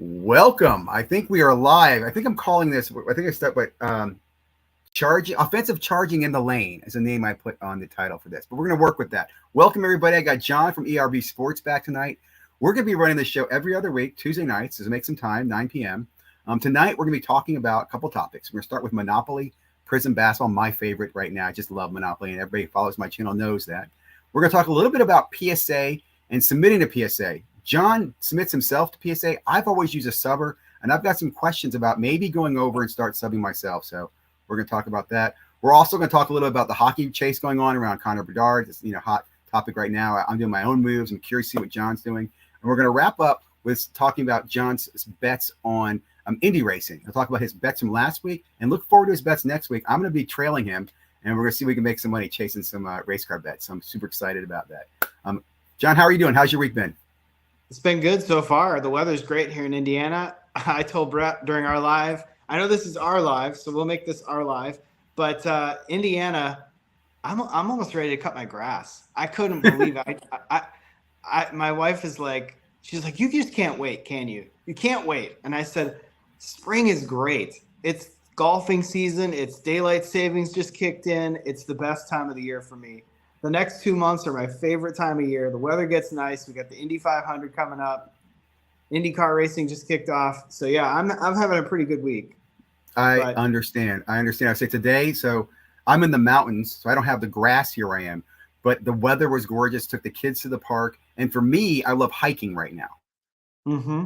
Welcome. I think we are live. I think I'm calling this. I think I start by charging, offensive charging in the lane is the name I put on the title for this. But we're going to work with that. Welcome everybody. I got John from ERB Sports back tonight. We're going to be running this show every other week, Tuesday nights. So make some time, 9 p.m. Tonight we're going to be talking about a couple topics. We're going to start with Monopoly, Prism basketball, my favorite right now. I just love Monopoly, and everybody who follows my channel knows that. We're going to talk a little bit about PSA and submitting to PSA. John submits himself to PSA. I've always used a subber, and I've got some questions about maybe going over and start subbing myself. So we're going to talk about that. We're also going to talk a little bit about the hockey chase going on around Connor Bedard. It's hot topic right now. I'm doing my own moves. I'm curious to see what John's doing. And we're going to wrap up with talking about John's bets on Indy racing. I'll talk about his bets from last week and look forward to his bets next week. I'm going to be trailing him, and we're going to see if we can make some money chasing some race car bets. So I'm super excited about that. John, how are you doing? How's your week been? It's been good so far. The weather's great here in Indiana. I told Brett during our live, I know this is our live, so we'll make this our live, but Indiana, I'm almost ready to cut my grass. I couldn't believe it. My wife is like, she's like, you just can't wait, can you? You can't wait. And I said, spring is great. It's golfing season. It's daylight savings just kicked in. It's the best time of the year for me. The next 2 months are my favorite time of year. The weather gets nice. We got the Indy 500 coming up. IndyCar racing just kicked off. So yeah, I'm having a pretty good week. I understand. I say today, so I'm in the mountains, so I don't have the grass here I am, but the weather was gorgeous. Took the kids to the park. And for me, I love hiking right now. Mm-hmm.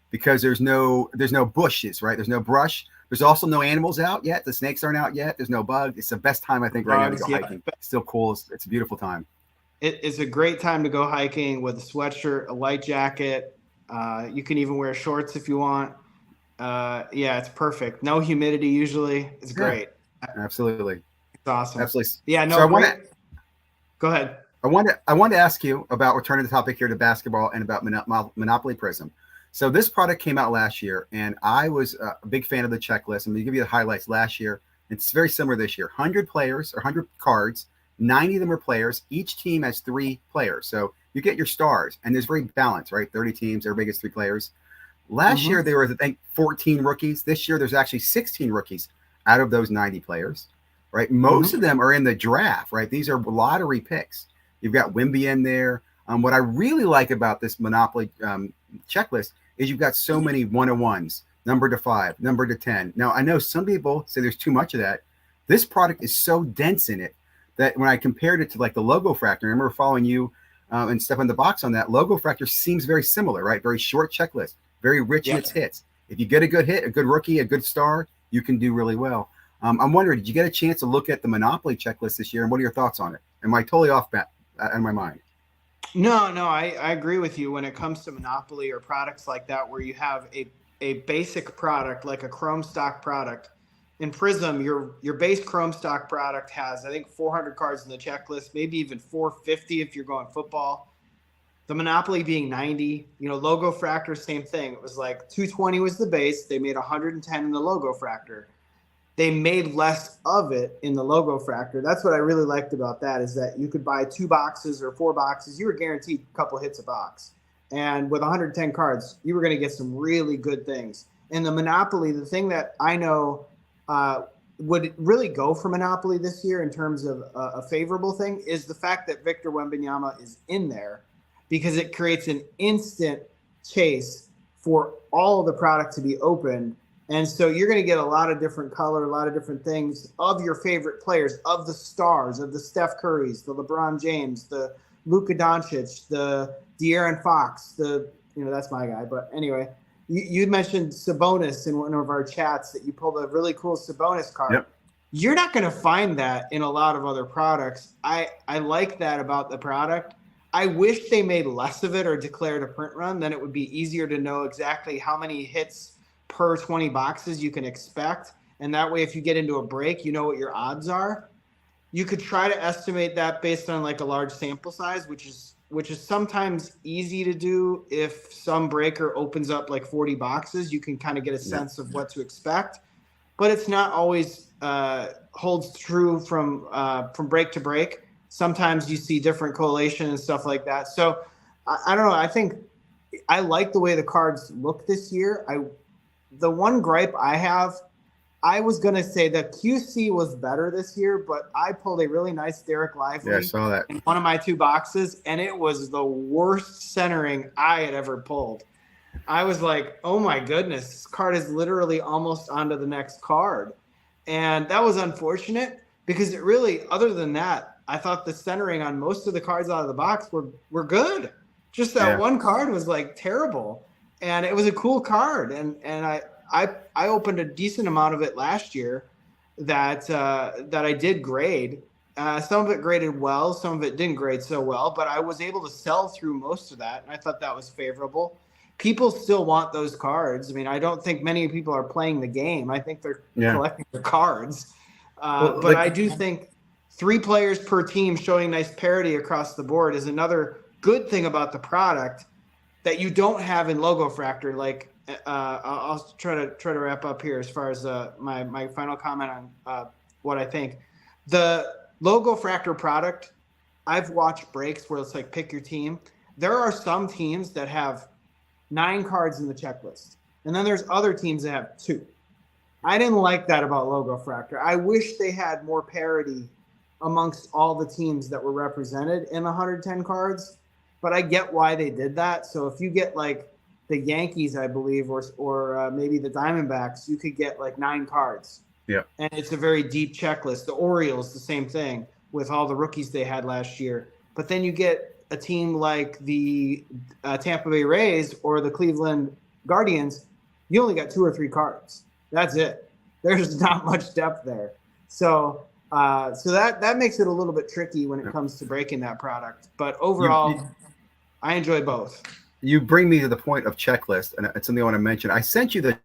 Because there's no bushes, right? There's no brush. There's also no animals out yet. The snakes aren't out yet. There's no bugs. It's the best time, I think, right now to go hiking. It's still cool. It's a beautiful time. It's a great time to go hiking with a sweatshirt, a light jacket. You can even wear shorts if you want. Yeah, it's perfect. No humidity usually. It's great. Absolutely. It's awesome. Absolutely. Yeah, no, so go ahead. I want to ask you about returning the topic here to basketball and about Monopoly Prism. So this product came out last year, and I was a big fan of the checklist. I'm going to give you the highlights last year. It's very similar this year. 100 players or 100 cards. 90 of them are players. Each team has 3 players. So you get your stars, and there's very balanced, right? 30 teams, everybody gets 3 players. Last year, there was, I think, 14 rookies. This year, there's actually 16 rookies out of those 90 players, right? Most of them are in the draft, right? These are lottery picks. You've got Wemby in there. What I really like about this Monopoly checklist is you've got so many 1-on-1s, number to 5, number to 10. Now, I know some people say there's too much of that. This product is so dense in it that when I compared it to like the Logo Fractor, I remember following you and Step on the Box on that. Logo Fractor seems very similar, right? Very short checklist, very rich in its hits. If you get a good hit, a good rookie, a good star, you can do really well. I'm wondering, did you get a chance to look at the Monopoly checklist this year, and what are your thoughts on it? Am I totally off in my mind? No, I agree with you when it comes to Monopoly or products like that where you have a basic product like a Chrome stock product. In Prism, your base Chrome stock product has, I think, 400 cards in the checklist, maybe even 450 if you're going football. The Monopoly being 90, Logo Fractor, same thing. It was like 220 was the base. They made 110 in the Logo Fractor. They made less of it in the Logo Fractor. That's what I really liked about that, is that you could buy 2 boxes or 4 boxes. You were guaranteed a couple hits a box. And with 110 cards, you were going to get some really good things. In the Monopoly, the thing that I know would really go for Monopoly this year in terms of a favorable thing is the fact that Victor Wembanyama is in there, because it creates an instant chase for all of the product to be opened. And so you're going to get a lot of different color, a lot of different things of your favorite players, of the stars, of the Steph Currys, the LeBron James, the Luka Doncic, the De'Aaron Fox, that's my guy. But anyway, you mentioned Sabonis in one of our chats that you pulled a really cool Sabonis card. Yep. You're not going to find that in a lot of other products. I like that about the product. I wish they made less of it or declared a print run. Then it would be easier to know exactly how many hits per 20 boxes you can expect. And that way, if you get into a break, you know what your odds are. You could try to estimate that based on like a large sample size, which is sometimes easy to do. If some breaker opens up like 40 boxes, you can kind of get a sense of what to expect, but it's not always holds true from break to break. Sometimes you see different correlation and stuff like that. So I don't know. I think I like the way the cards look this year. The one gripe I have, I was going to say that QC was better this year, but I pulled a really nice Derek Lively Yeah, I saw that. in one of my 2 boxes, and it was the worst centering I had ever pulled. I was like, oh my goodness, this card is literally almost onto the next card. And that was unfortunate because it really, other than that, I thought the centering on most of the cards out of the box were good. Just that one card was like terrible. And it was a cool card. And I opened a decent amount of it last year that I did grade. Some of it graded well, some of it didn't grade so well, but I was able to sell through most of that. And I thought that was favorable. People still want those cards. I mean, I don't think many people are playing the game. I think they're collecting the cards. But I do think 3 players per team showing nice parity across the board is another good thing about the product that you don't have in Logo Fractor. Like, I'll try to wrap up here as far as my final comment on what I think. The Logo Fractor product, I've watched breaks where it's like pick your team. There are some teams that have 9 cards in the checklist. And then there's other teams that have 2. I didn't like that about Logo Fractor. I wish they had more parity amongst all the teams that were represented in the 110 cards, but I get why they did that. So if you get like the Yankees, I believe, or maybe the Diamondbacks, you could get like 9 cards. Yeah. And it's a very deep checklist. The Orioles, the same thing with all the rookies they had last year. But then you get a team like the Tampa Bay Rays or the Cleveland Guardians, you only got 2 or 3 cards. That's it. There's not much depth there. So that makes it a little bit tricky when it comes to breaking that product. But overall, I enjoy both. You bring me to the point of checklist, and it's something I want to mention. I sent you the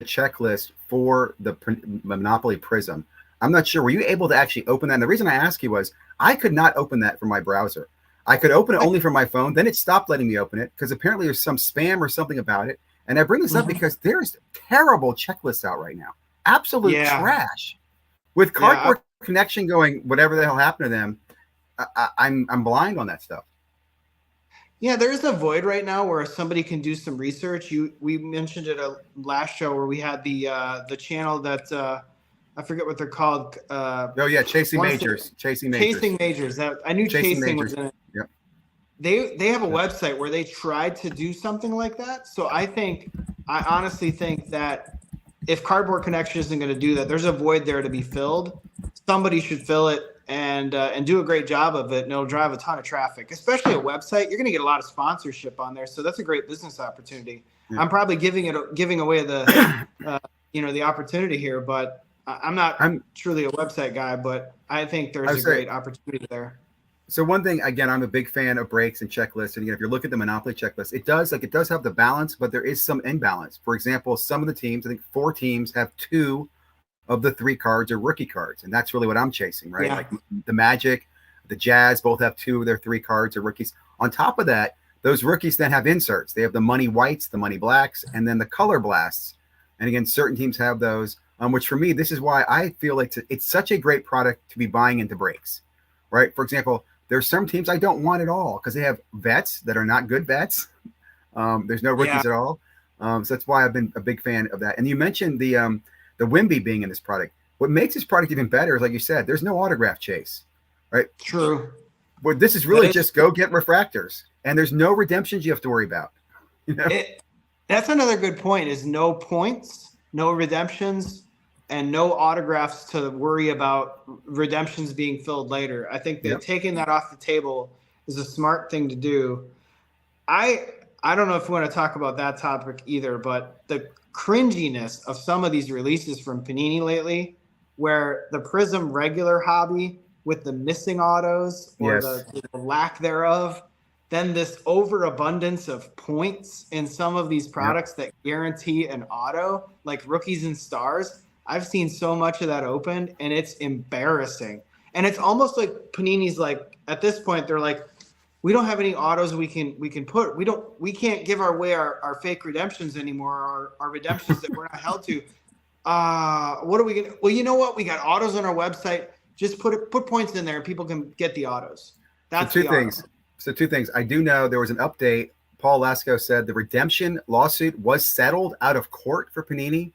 checklist for the Monopoly Prism. I'm not sure. Were you able to actually open that? And the reason I asked you was I could not open that from my browser. I could open it only from my phone. Then it stopped letting me open it because apparently there's some spam or something about it. And I bring this up because there's terrible checklists out right now. Absolute trash. With Cardboard Connection going, whatever the hell happened to them, I'm blind on that stuff. Yeah, there is a void right now where somebody can do some research. We mentioned it last show where we had the channel that I forget what they're called. Chasing Majors. Chasing Majors. I knew Chasing was in it. Yep. They have a website where they tried to do something like that. So I honestly think that if Cardboard Connection isn't going to do that, there's a void there to be filled. Somebody should fill it and do a great job of it, and it'll drive a ton of traffic. Especially a website, you're going to get a lot of sponsorship on there, so that's a great business opportunity. Yeah. I'm probably giving away the the opportunity here, but I'm truly a website guy, but I think there's a great opportunity there. So one thing, again, I'm a big fan of breaks and checklists. And again, if you look at the Monopoly checklist, it does have the balance, but there is some imbalance. For example, some of the teams, I think 4 teams, have 2 of the 3 cards are rookie cards. And that's really what I'm chasing, right? Yeah. Like the Magic, the Jazz both have 2 of their 3 cards are rookies. On top of that, those rookies then have inserts. They have the money whites, the money blacks, and then the color blasts. And again, certain teams have those, which for me, this is why I feel like it's such a great product to be buying into breaks, right? For example, there's some teams I don't want at all because they have vets that are not good vets. There's no rookies at all. So that's why I've been a big fan of that. And you mentioned the Wimby being in this product. What makes this product even better is, like you said, there's no autograph chase, right? True. But this is really just go get refractors, and there's no redemptions you have to worry about. You know? That's another good point, is no points, no redemptions, and no autographs to worry about redemptions being filled later. I think that taking that off the table is a smart thing to do. I don't know if we want to talk about that topic either, but the cringiness of some of these releases from Panini lately, where the Prism regular hobby with the missing autos or the lack thereof, then this overabundance of points in some of these products that guarantee an auto, like rookies and stars. I've seen so much of that opened, and it's embarrassing. And it's almost like Panini's like, at this point, they're like, we don't have any autos we can put. We can't give away our fake redemptions anymore, or our redemptions that we're not held to. What are we gonna? Well, you know what? We got autos on our website. Just put points in there, and people can get the autos. That's two things. I do know there was an update Paul Lasco said the redemption lawsuit was settled out of court for Panini.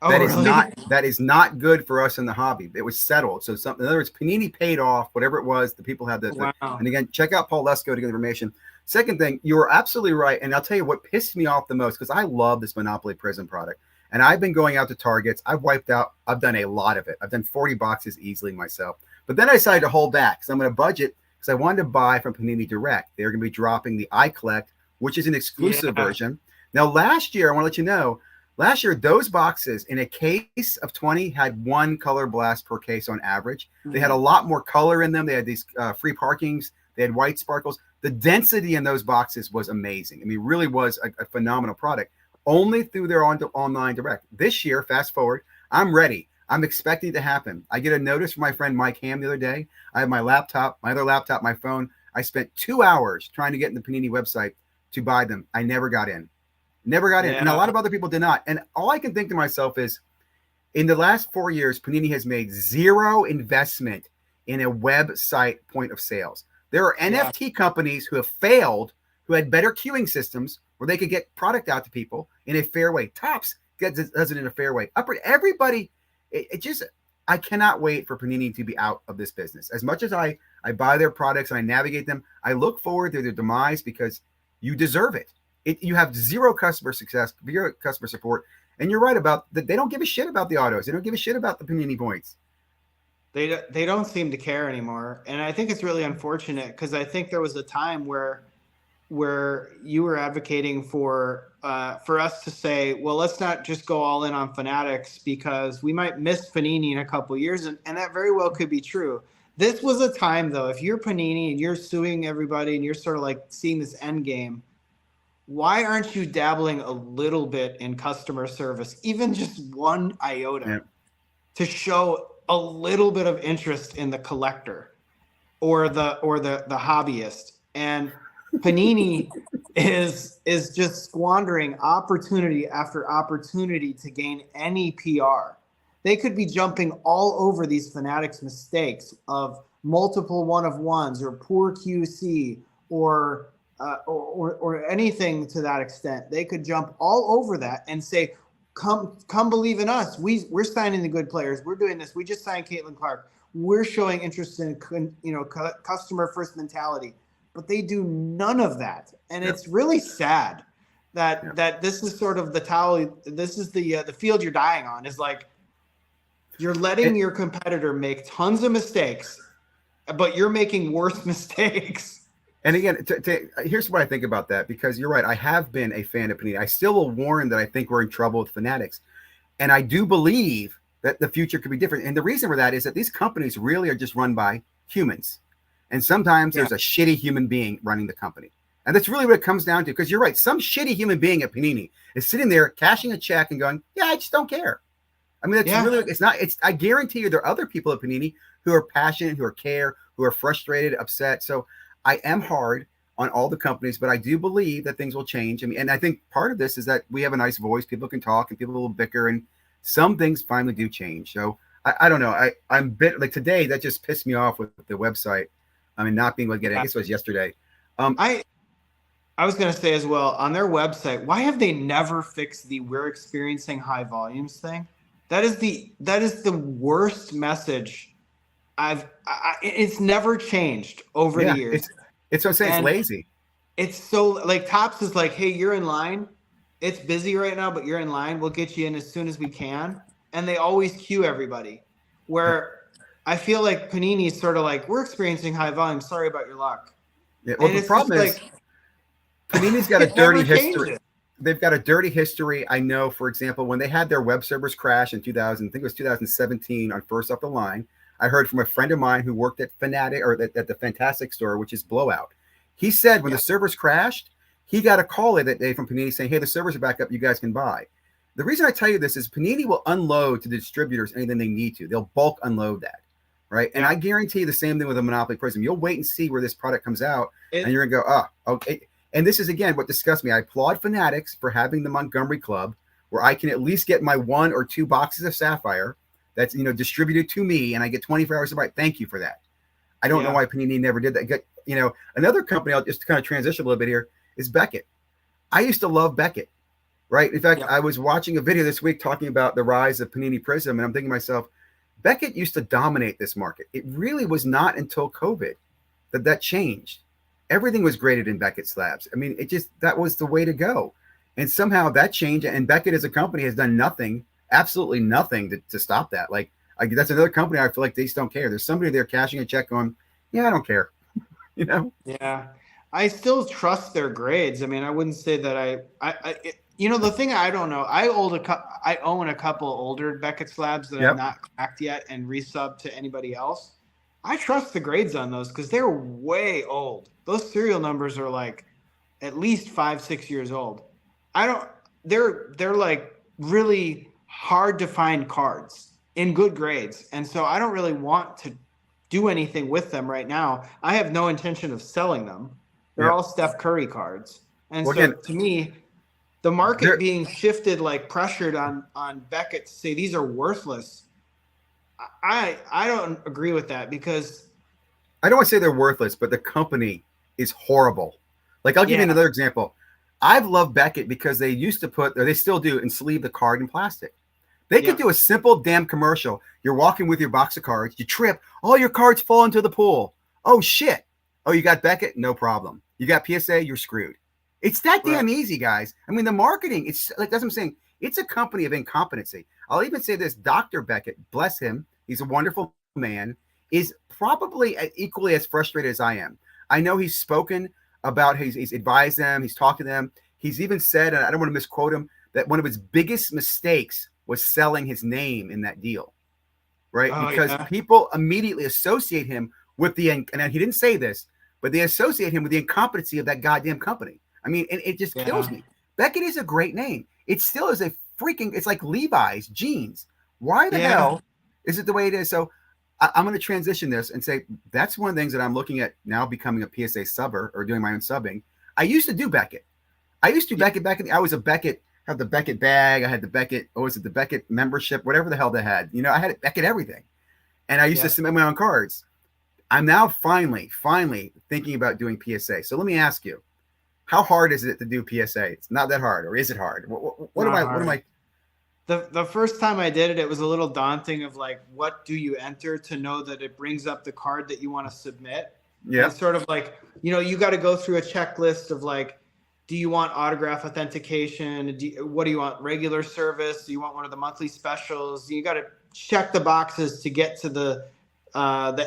Oh, That really? is not good for us in the hobby. It was settled. So in other words, Panini paid off whatever it was. The people had Wow. and again, check out Paul Lesko to get information. Second thing, you were absolutely right. And I'll tell you what pissed me off the most, because I love this Monopoly Prism product. And I've been going out to Targets. I've done a lot of it. I've done 40 boxes easily myself. But then I decided to hold back. So I'm going to budget, because I wanted to buy from Panini Direct. They're going to be dropping the iCollect, which is an exclusive version. Now, last year, I want to let you know, last year, those boxes in a case of 20 had one color blast per case on average. They had a lot more color in them. They had these free parkings. They had white sparkles. The density in those boxes was amazing. I mean, really was a phenomenal product, only through their online direct. This year, fast forward, I'm ready. I'm expecting it to happen. I get a notice from my friend Mike Ham the other day. I have my laptop, my other laptop, my phone. I spent 2 hours trying to get in the Panini website to buy them. I never got in. Never got in. And a lot of other people did not. And all I can think to myself is, in the last 4 years, Panini has made zero investment in a website point of sales. There are NFT companies who have failed, who had better queuing systems where they could get product out to people in a fair way. Topps does it in a fair way. Everybody, I cannot wait for Panini to be out of this business. As much as I buy their products and I navigate them, I look forward to their demise, because you deserve it. You have zero customer success, zero customer support. And you're right about that. They don't give a shit about the autos. They don't give a shit about the Panini points. They don't seem to care anymore. And I think it's really unfortunate, because I think there was a time where you were advocating for us to say, well, let's not just go all in on Fanatics, because we might miss Panini in a couple of years. And that very well could be true. This was a time, though, if you're Panini and you're suing everybody and you're sort of like seeing this end game, why aren't you dabbling a little bit in customer service, even just one iota, to show a little bit of interest in the collector or the hobbyist? And Panini is just squandering opportunity after opportunity to gain any PR. They could be jumping all over these Fanatics mistakes of multiple one-of-ones or poor QC or anything to that extent. They could jump all over that and say, come believe in us. We're signing the good players. We're doing this. We just signed Caitlin Clark. We're showing interest in customer first mentality. But they do none of that. And it's really sad that this is sort of the towel. This is the field you're dying on, is like, you're letting your competitor make tons of mistakes, but you're making worse mistakes. And again, here's what I think about that, because you're right. I have been a fan of Panini. I still will warn that I think we're in trouble with Fanatics. And I do believe that the future could be different. And the reason for that is that these companies really are just run by humans. And sometimes there's a shitty human being running the company. And that's really what it comes down to, because you're right. Some shitty human being at Panini is sitting there cashing a check and going, yeah, I just don't care. I mean, I guarantee you there are other people at Panini who are passionate, who care, who are frustrated, upset. So I am hard on all the companies, but I do believe that things will change. I mean, and I think part of this is that we have a nice voice. People can talk and people will bicker, and some things finally do change. So I don't know. I'm bit like today, that just pissed me off with the website. I mean, not being able to get it. I guess it was yesterday. I was going to say as well, on their website, why have they never fixed the "we're experiencing high volumes" thing? That is the worst message. It's never changed over the years. It's what I'm saying. It's lazy. It's so like Topps is like, hey, you're in line. It's busy right now, but you're in line. We'll get you in as soon as we can. And they always queue everybody. Where I feel like Panini is sort of like, we're experiencing high volume. Sorry about your luck. Yeah, well, the problem is Panini's got a dirty history. They've got a dirty history. I know, for example, when they had their web servers crash in 2000, I think it was 2017 on First Off the Line, I heard from a friend of mine who worked at Fanatic or at the Fantastic store, which is Blowout. He said when the servers crashed, he got a call that day from Panini saying, hey, the servers are back up. You guys can buy. The reason I tell you this is Panini will unload to the distributors anything they need to. They'll bulk unload that, right? And I guarantee the same thing with a Monopoly Prism. You'll wait and see where this product comes out, and you're going to go, oh, okay. And this is, again, what disgusts me. I applaud Fanatics for having the Montgomery Club, where I can at least get my 1 or 2 boxes of Sapphire that's distributed to me, and I get 24 hours to buy it. Thank you for that. I don't know why Panini never did that. Another company, I'll just kind of transition a little bit here, is Beckett. I used to love Beckett, right? In fact, Yeah. I was watching a video this week talking about the rise of Panini Prism, and I'm thinking to myself, Beckett used to dominate this market. It really was not until COVID that changed. Everything was graded in Beckett slabs. I mean, that was the way to go. And somehow that changed. And Beckett as a company has done nothing, absolutely nothing to stop that. Like, that's another company I feel like they just don't care. There's somebody there cashing a check on, yeah, I don't care. You know? Yeah. I still trust their grades. I mean, I wouldn't say that the thing I don't know, I own a couple older Beckett slabs that I've Yep. not cracked yet and resubbed to anybody else. I trust the grades on those because they're way old. Those serial numbers are like at least 5-6 years old. I don't. They're like really hard to find cards in good grades, and so I don't really want to do anything with them right now. I have no intention of selling them. They're Yep. all Steph Curry cards, and Well, so again, to me, the market being shifted, like pressured on Beckett to say these are worthless. I don't agree with that because I don't want to say they're worthless, but the company is horrible. Like, I'll give you another example. I've loved Beckett because they used to put, or they still do, and sleeve the card in plastic. They could do a simple damn commercial. You're walking with your box of cards, you trip, all your cards fall into the pool. Oh, shit. Oh, you got Beckett? No problem. You got PSA? You're screwed. It's that damn easy, guys. I mean, the marketing, it's like, that's what I'm saying. It's a company of incompetency. I'll even say this, Dr. Beckett, bless him, he's a wonderful man, is probably equally as frustrated as I am. I know he's spoken about, he's advised them, he's talked to them. He's even said, and I don't want to misquote him, that one of his biggest mistakes was selling his name in that deal, right? Because people immediately associate him with and he didn't say this, but they associate him with the incompetency of that goddamn company. I mean, and it just kills me. Beckett is a great name. It still is a freaking, it's like Levi's jeans. Why the hell is it the way it is? So I'm going to transition this and say that's one of the things that I'm looking at now, becoming a PSA subber or doing my own subbing. I used to do Beckett. I used to do Beckett back in I was a Beckett, had the Beckett bag. I had the Beckett, the Beckett membership, whatever the hell they had. You know, I had Beckett everything. And I used to submit my own cards. I'm now finally thinking about doing PSA. So let me ask you, how hard is it to do PSA? It's not that hard, or is it hard? What am I? The first time I did it, it was a little daunting of like, what do you enter to know that it brings up the card that you want to submit? Yeah. It's sort of like, you got to go through a checklist of like, do you want autograph authentication? What do you want? Regular service? Do you want one of the monthly specials? You got to check the boxes to get to the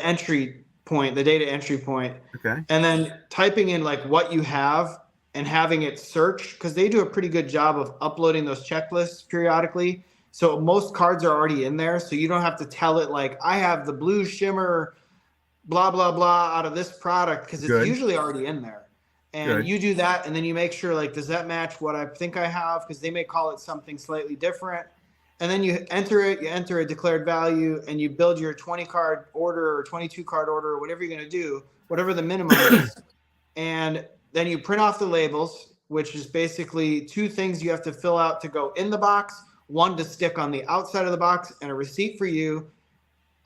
entry point, the data entry point. Okay. And then typing in like what you have and having it search, because they do a pretty good job of uploading those checklists periodically. So most cards are already in there. So you don't have to tell it like, I have the blue shimmer, blah, blah, blah out of this product, because it's usually already in there. And you do that, and then you make sure, like, does that match what I think I have? Because they may call it something slightly different. And then you enter a declared value, and you build your 20-card order or 22-card order or whatever you're going to do, whatever the minimum is. And then you print off the labels, which is basically 2 things you have to fill out to go in the box, 1 to stick on the outside of the box, and a receipt for you.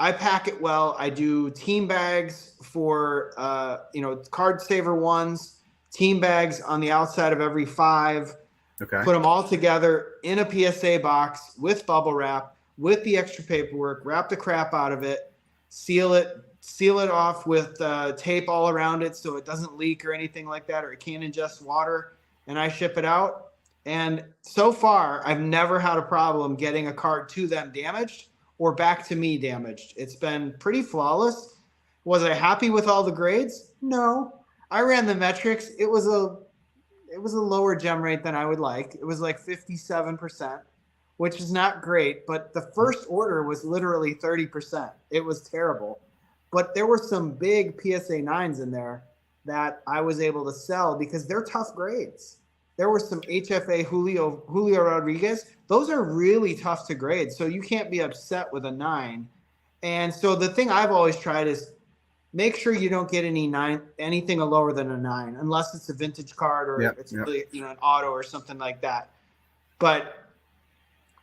I pack it well. I do team bags for, card saver ones. Team bags on the outside of every 5. Okay. Put them all together in a PSA box with bubble wrap, with the extra paperwork, wrap the crap out of it, seal it off with tape all around it so it doesn't leak or anything like that, or it can't ingest water, and I ship it out. And so far, I've never had a problem getting a card to them damaged or back to me damaged. It's been pretty flawless. Was I happy with all the grades? No. I ran the metrics. It was a lower gem rate than I would like. It was like 57%, which is not great. But the first order was literally 30%. It was terrible. But there were some big PSA 9s in there that I was able to sell because they're tough grades. There were some HFA Julio Rodriguez. Those are really tough to grade. So you can't be upset with a 9. And so the thing I've always tried is make sure you don't get anything lower than a 9, unless it's a vintage card or it's really, an auto or something like that. But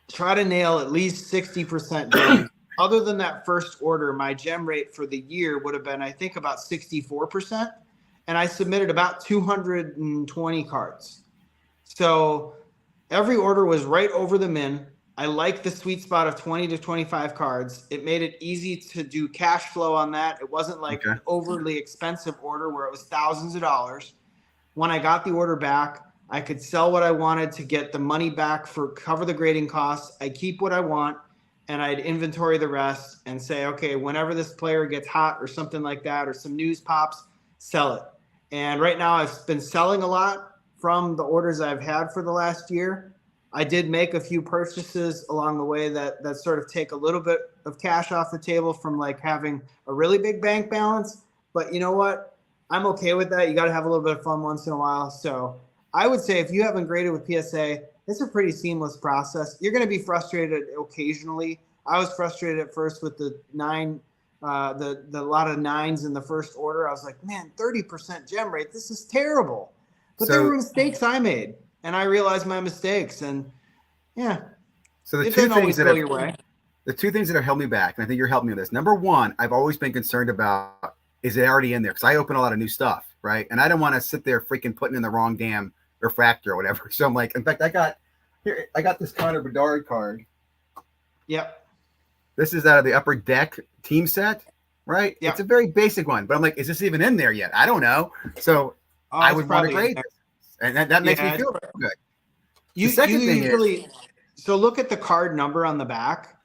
try to nail at least 60% gem. Other than that first order, my gem rate for the year would have been, I think, about 64%. And I submitted about 220 cards. So every order was right over the min. I like the sweet spot of 20 to 25 cards. It made it easy to do cash flow on that. It wasn't like Okay. an overly expensive order where it was thousands of dollars. When I got the order back, I could sell what I wanted to get the money back for cover the grading costs. I keep what I want and I'd inventory the rest and say, okay, whenever this player gets hot or something like that, or some news pops, sell it. And right now I've been selling a lot from the orders I've had for the last year. I did make a few purchases along the way that sort of take a little bit of cash off the table from like having a really big bank balance. But you know what? I'm okay with that. You got to have a little bit of fun once in a while. So I would say if you haven't graded with PSA, it's a pretty seamless process. You're going to be frustrated occasionally. I was frustrated at first with the lot of nines in the first order. I was like, man, 30% gem rate. This is terrible. But there were mistakes I made, and I realized my mistakes. And yeah, so it doesn't always go your way. The two things that have held me back, and I think you're helping me with this. Number one, I've always been concerned about, is it already in there? Because I open a lot of new stuff, right? And I don't want to sit there freaking putting in the wrong damn refractor or whatever. So I'm like, in fact, I got this Connor Bedard card. Yep. This is out of the Upper Deck team set, right? Yep. It's a very basic one, but I'm like, is this even in there yet? I don't know. So I would want to grade this. And that makes me feel good. The second thing is, so look at the card number on the back.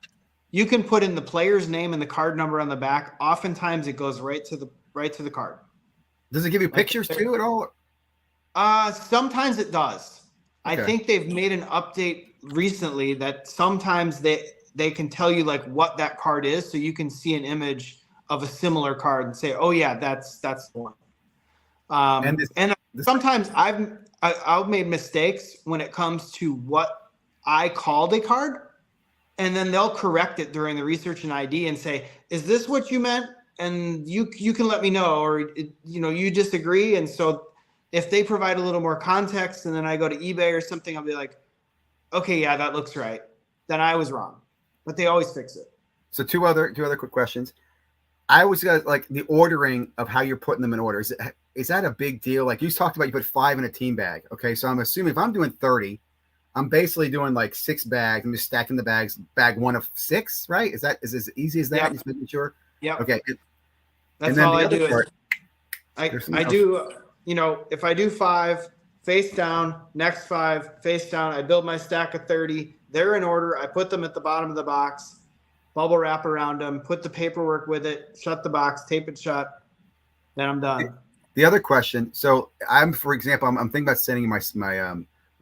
You can put in the player's name and the card number on the back. Oftentimes it goes right to the card. Does it give you pictures too at all? Sometimes it does. Okay. I think they've made an update recently that sometimes they can tell you like what that card is, so you can see an image of a similar card and say, oh yeah, that's the one. Sometimes I've made mistakes when it comes to what I called a card, and then they'll correct it during the research and ID and say, is this what you meant? And you can let me know, or you disagree. And so if they provide a little more context and then I go to eBay or something, I'll be like, okay, yeah, that looks right. Then I was wrong. But they always fix it. So two other quick questions. I was like the ordering of how you're putting them in order. Is that a big deal? Like you talked about, you put 5 in a team bag. Okay, so I'm assuming if I'm doing 30, I'm basically doing like 6 bags. I'm just stacking the bags, bag 1 of 6, right? Is as easy as that? Yep. Just making sure. Yeah. Okay. That's all I do. I do. If I do 5 face down, next 5 face down, I build my stack of 30. They're in order. I put them at the bottom of the box, bubble wrap around them, put the paperwork with it, shut the box, tape it shut. Then I'm done. The other question. So for example, I'm thinking about sending my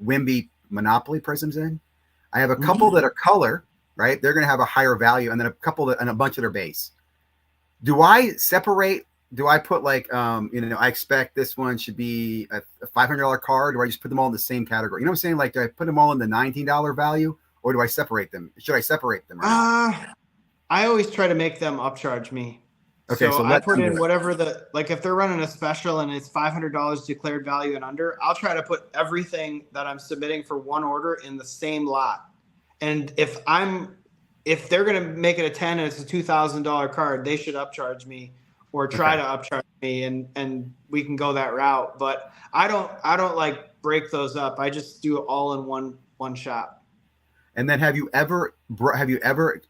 Wimby Monopoly prisms in. I have a couple that are color, right? They're going to have a higher value, and then a couple and a bunch that are base. Do I separate? Do I put like, I expect this one should be a $500 card, or I just put them all in the same category? You know what I'm saying? Like, do I put them all in the $19 value, or do I separate them? Should I separate them? I always try to make them upcharge me. Okay, so I put in whatever if they're running a special and it's $500 declared value and under, I'll try to put everything that I'm submitting for one order in the same lot. And if they're going to make it a 10 and it's a $2,000 card, they should upcharge me or try to upcharge me, and we can go that route. But I don't like break those up. I just do it all in one shot. And then have you ever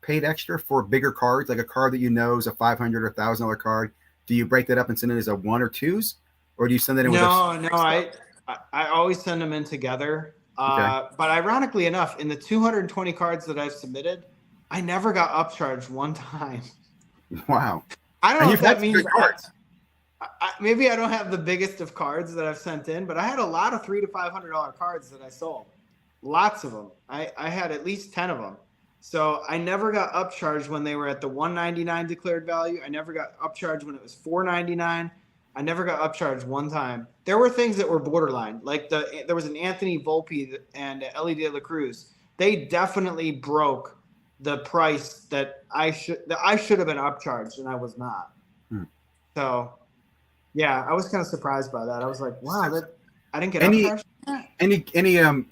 paid extra for bigger cards, like a card that is a $500 or $1,000 card? Do you break that up and send it as a 1 or 2s, or do you send it in with I always send them in together. But ironically enough, in the 220 cards that I've submitted, I never got upcharged one time. Wow. I don't know if that means cards. Maybe I don't have the biggest of cards that I've sent in, but I had a lot of $300 to $500 cards that I sold. Lots of them. I had at least 10 of them. So I never got upcharged when they were at the $199 declared value. I never got upcharged when it was $499. I never got upcharged one time. There were things that were borderline, like there was an Anthony Volpe and Ellie De La Cruz. They definitely broke the price that I should have been upcharged, and I was not. So, yeah, I was kind of surprised by that. I was like, wow, I didn't get upcharged. Any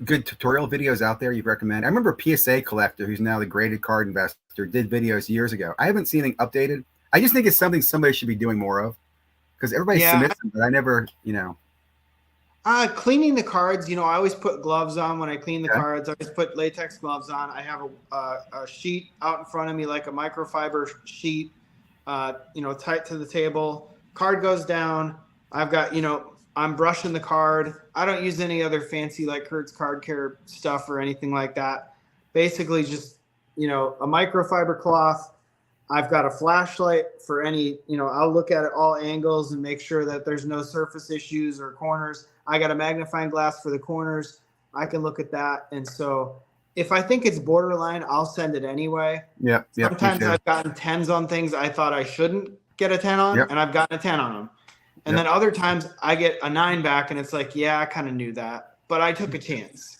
good tutorial videos out there you'd recommend? I remember PSA Collector, who's now the graded card investor, did videos years ago. I haven't seen anything updated. I just think it's something somebody should be doing more of, because everybody submits them, but I never, Cleaning the cards, I always put gloves on when I clean the Okay. cards. I always put latex gloves on. I have a sheet out in front of me, like a microfiber sheet, tight to the table. Card goes down. I've got, I'm brushing the card. I don't use any other fancy like Kurt's Card Care stuff or anything like that. Basically just, a microfiber cloth. I've got a flashlight for any, I'll look at it all angles and make sure that there's no surface issues or corners. I got a magnifying glass for the corners. I can look at that. And so if I think it's borderline, I'll send it anyway. Yeah. Sometimes I've gotten 10s on things I thought I shouldn't get a 10 on, and I've gotten a 10 on them. And then other times I get a 9 back and it's like, yeah, I kind of knew that, but I took a chance.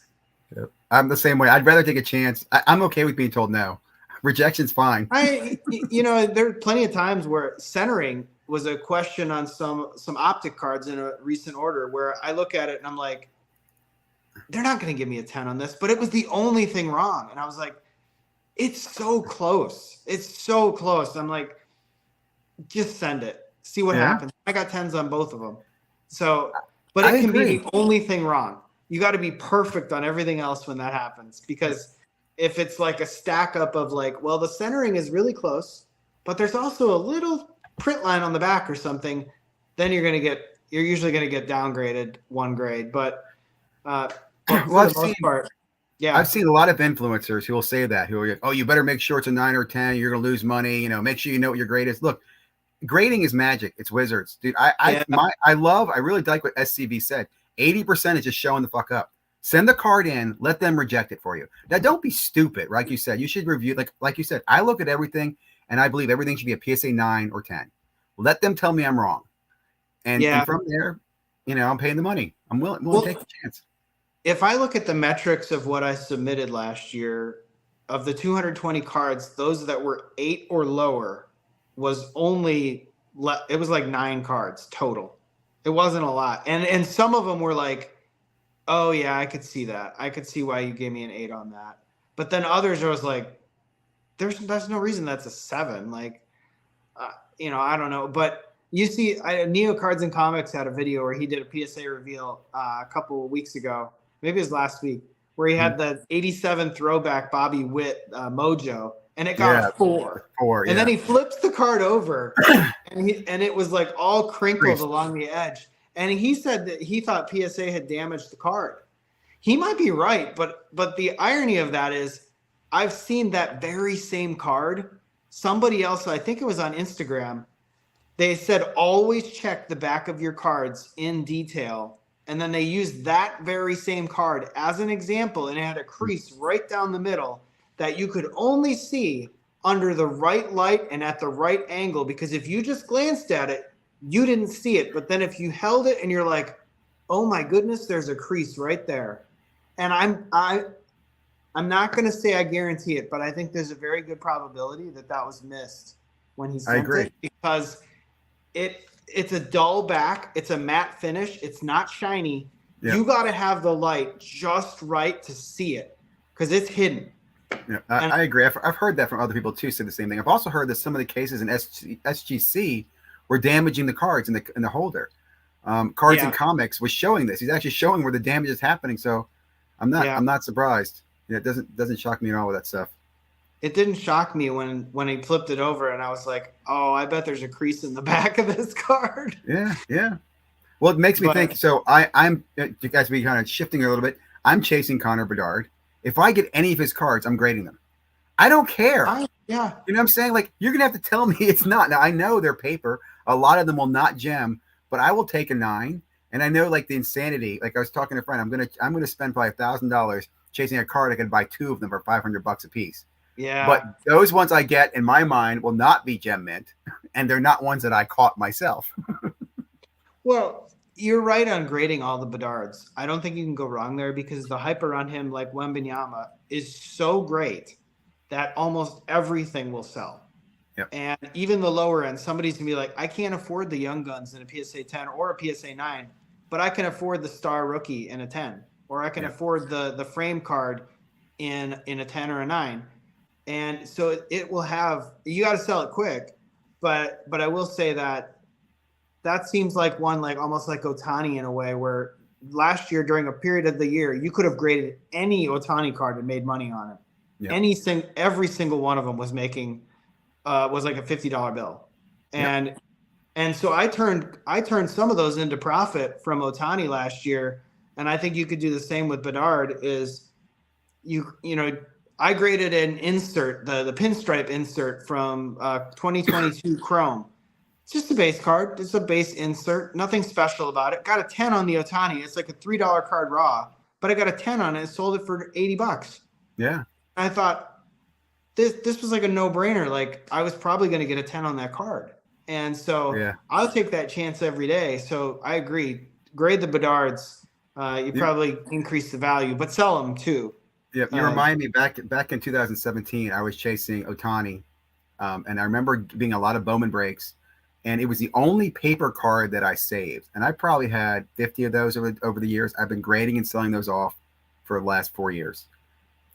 Yep. I'm the same way. I'd rather take a chance. I'm okay with being told no. Rejection's fine. There are plenty of times where centering was a question on some optic cards in a recent order where I look at it and I'm like, they're not going to give me a 10 on this, but it was the only thing wrong. And I was like, it's so close. It's so close. I'm like, just send it. See what happens. I got 10s on both of them. So, but it can be the only thing wrong. You got to be perfect on everything else when that happens, because if it's like a stack up of like, well, the centering is really close, but there's also a little print line on the back or something, then you're usually going to get downgraded 1 grade. But for the most part, yeah. I've seen a lot of influencers who will say that, who are like, oh, you better make sure it's a 9 or 10. You're going to lose money. Make sure you know what your grade is. Look, grading is magic. It's wizards, dude. I really like what SCV said. 80% is just showing the fuck up. Send the card in, let them reject it for you. Now, don't be stupid. Like you said, you should review, like you said, I look at everything and I believe everything should be a PSA 9 or 10. Let them tell me I'm wrong. And from there, I'm paying the money. I'm willing to take the chance. If I look at the metrics of what I submitted last year, of the 220 cards, those that were 8 or lower was only, it was like 9 cards total. It wasn't a lot. And some of them were like, oh yeah, I could see that. I could see why you gave me an 8 on that. But then others, I was like, there's no reason that's a 7. Like, I don't know. But you see, Neo Cards and Comics had a video where he did a PSA reveal a couple of weeks ago. Maybe it was last week, where he had the 87 throwback Bobby Witt Mojo, and it got a 4. And then he flips the card over, and it was like all crinkled along the edge. And he said that he thought PSA had damaged the card. He might be right, but the irony of that is I've seen that very same card. Somebody else, I think it was on Instagram, they said always check the back of your cards in detail. And then they used that very same card as an example, and it had a crease right down the middle that you could only see under the right light and at the right angle, because if you just glanced at it, you didn't see it. But then if you held it and you're like, oh my goodness, there's a crease right there. And I'm not going to say I guarantee it, but I think there's a very good probability that was missed when he sent it, because it's a dull back. It's a matte finish. It's not shiny. Yeah. You got to have the light just right to see it, because it's hidden. Yeah, I agree. I've heard that from other people too. Say the same thing. I've also heard that some of the cases in SGC were damaging the cards in the holder. Cards and Comics was showing this. He's actually showing where the damage is happening. So I'm not surprised. It doesn't shock me at all with that stuff. It didn't shock me when he flipped it over, and I was like, oh, I bet there's a crease in the back of this card. Yeah. Well, it makes me think. So I'm you guys be kind of shifting a little bit. I'm chasing Connor Bedard. If I get any of his cards, I'm grading them. I don't care. You know what I'm saying? Like, you're gonna have to tell me it's not. Now I know they're paper. A lot of them will not gem, but I will take a 9. And I know, like, the insanity. Like, I was talking to a friend. I'm gonna spend probably $1,000 chasing a card. I could buy 2 of them for $500 a piece. Yeah. But those ones I get in my mind will not be gem mint, and they're not ones that I caught myself. Well, you're right on grading all the Bedards. I don't think you can go wrong there, because the hype around him, like Wembanyama, is so great that almost everything will sell. Yep. And even the lower end, somebody's going to be like, I can't afford the Young Guns in a PSA 10 or a PSA 9, but I can afford the Star Rookie in a 10, or I can afford the frame card in a 10 or a 9. And so it will have, you got to sell it quick, but I will say that seems like one, like almost like Otani in a way, where last year during a period of the year, you could have graded any Otani card and made money on it. Yeah. Every single one of them was making was like a $50 bill. And so I turned some of those into profit from Otani last year. And I think you could do the same with Bedard. Is you know, I graded an insert, the pinstripe insert from 2022 Chrome. It's just a base card. It's a base insert. Nothing special about it. Got a 10 on the Otani. It's like a $3 card raw, but I got a 10 on it. Sold it for $80. Yeah. I thought this was like a no-brainer. Like I was probably going to get a 10 on that card. And so I'll take that chance every day. So I agree. Grade the Bedards. You probably increase the value, but sell them too. Yeah, you remind me back in 2017, I was chasing Otani, and I remember being a lot of Bowman breaks, and it was the only paper card that I saved. And I probably had 50 of those over the years. I've been grading and selling those off for the last 4 years.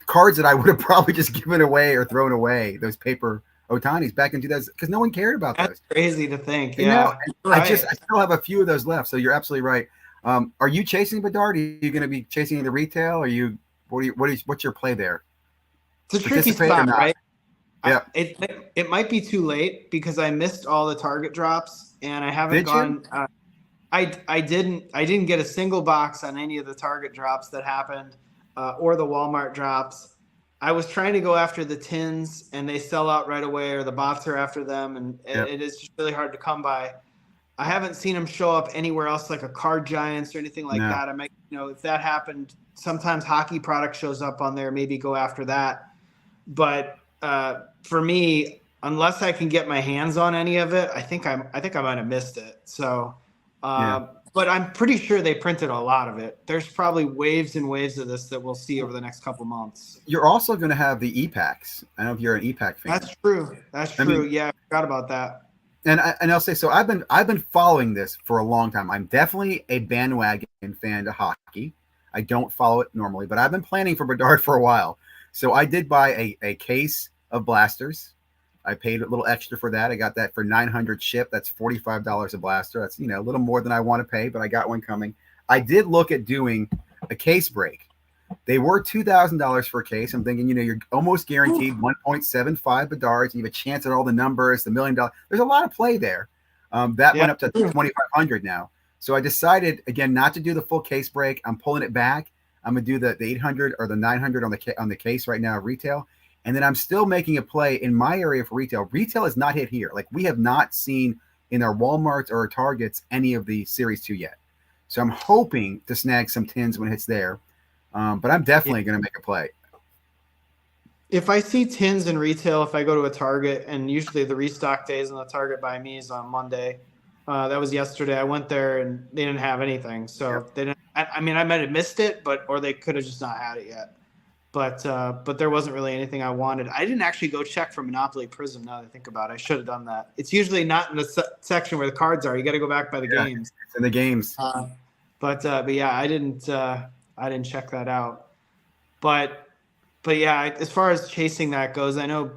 Cards that I would have probably just given away or thrown away, those paper Otanis back in 2000, because no one cared about those. That's crazy to think. You know, I still have a few of those left. So you're absolutely right. Are you chasing Bedard? Are you going to be chasing the retail? Or what's your play there? It's a tricky spot, right? Yeah. It might be too late because I missed all the Target drops and I haven't gone. I didn't get a single box on any of the Target drops that happened, or the Walmart drops. I was trying to go after the tins and they sell out right away, or the bots are after them, and it is just really hard to come by. I haven't seen them show up anywhere else, like a Card Giants or anything like that. I might, if that happened, sometimes hockey product shows up on there, maybe go after that. But for me, unless I can get my hands on any of it, I think I might have missed it. So, but I'm pretty sure they printed a lot of it. There's probably waves and waves of this that we'll see over the next couple months. You're also going to have the E-Packs. I don't know if you're an E-Pack fan. That's true. That's true. Yeah, I forgot about that. And I'll say, so I've been following this for a long time. I'm definitely a bandwagon fan to hockey. I don't follow it normally, but I've been planning for Bedard for a while. So I did buy a case of blasters. I paid a little extra for that. I got that for $900 ship. That's $45 a blaster. That's, a little more than I want to pay, but I got one coming. I did look at doing a case break. They were $2,000 for a case. I'm thinking, you're almost guaranteed 1.75 Bedards. You have a chance at all the numbers, the $1 million. There's a lot of play there. That went up to $2,500 now. So I decided, again, not to do the full case break. I'm pulling it back. I'm going to do the 800 or the 900 on the case right now, retail. And then I'm still making a play in my area for retail. Retail is not hit here. Like, we have not seen in our Walmarts or our Targets any of the Series 2 yet. So I'm hoping to snag some tins when it hits there. But I'm definitely going to make a play. If I see tins in retail, if I go to a Target, and usually the restock days on the Target by me is on Monday. That was yesterday. I went there and they didn't have anything. So they didn't. I mean, I might have missed it, or they could have just not had it yet. But there wasn't really anything I wanted. I didn't actually go check for Monopoly Prism. Now that I think about it, I should have done that. It's usually not in the section where the cards are. You got to go back by the games. It's in the games. But yeah, I didn't check that out. But yeah, as far as chasing that goes, I know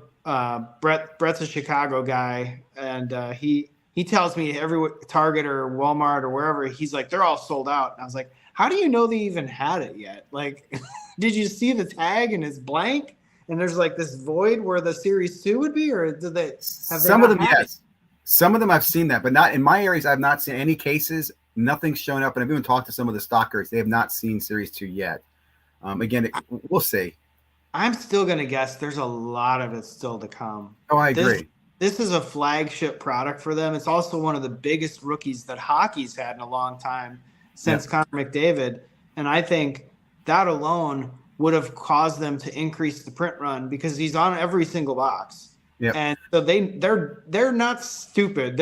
Brett's a Chicago guy, and he tells me every Target or Walmart or wherever, he's like, they're all sold out. And I was like, how do you know they even had it yet? Like, did you see the tag and it's blank? And there's like this void where the Series 2 would be, or did they have some of them? Yes, some of them I've seen that, but not in my areas. I've not seen any cases. Nothing's shown up, and I've even talked to some of the stockers. They have not seen Series 2 yet. Again, we'll see. I'm still going to guess there's a lot of it still to come. Oh, I agree. This is a flagship product for them. It's also one of the biggest rookies that hockey's had in a long time since Connor McDavid. And I think that alone would have caused them to increase the print run because he's on every single box. Yep. And so they're not stupid.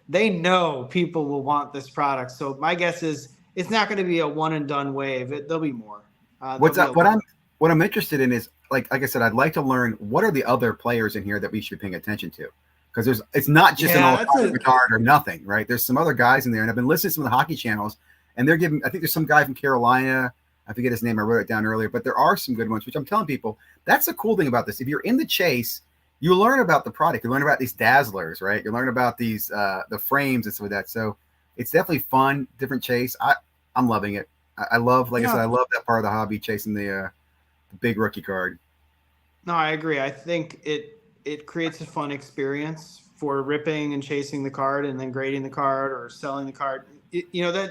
They know people will want this product. So my guess is it's not going to be a one and done wave. There'll be more. What I'm interested in is, like I said, I'd like to learn what are the other players in here that we should be paying attention to, because it's not just an all Bedard or nothing, right? There's some other guys in there, and I've been listening to some of the hockey channels, and they're giving. I think there's some guy from Carolina. I forget his name. I wrote it down earlier, but there are some good ones. Which I'm telling people, that's the cool thing about this. If you're in the chase, you learn about the product. You learn about these dazzlers, right? You learn about these the frames and stuff like that. So it's definitely fun, different chase. I'm loving it. I love, like I said, I love that part of the hobby, chasing the big rookie card. No, I agree. I think it creates a fun experience for ripping and chasing the card and then grading the card or selling the card.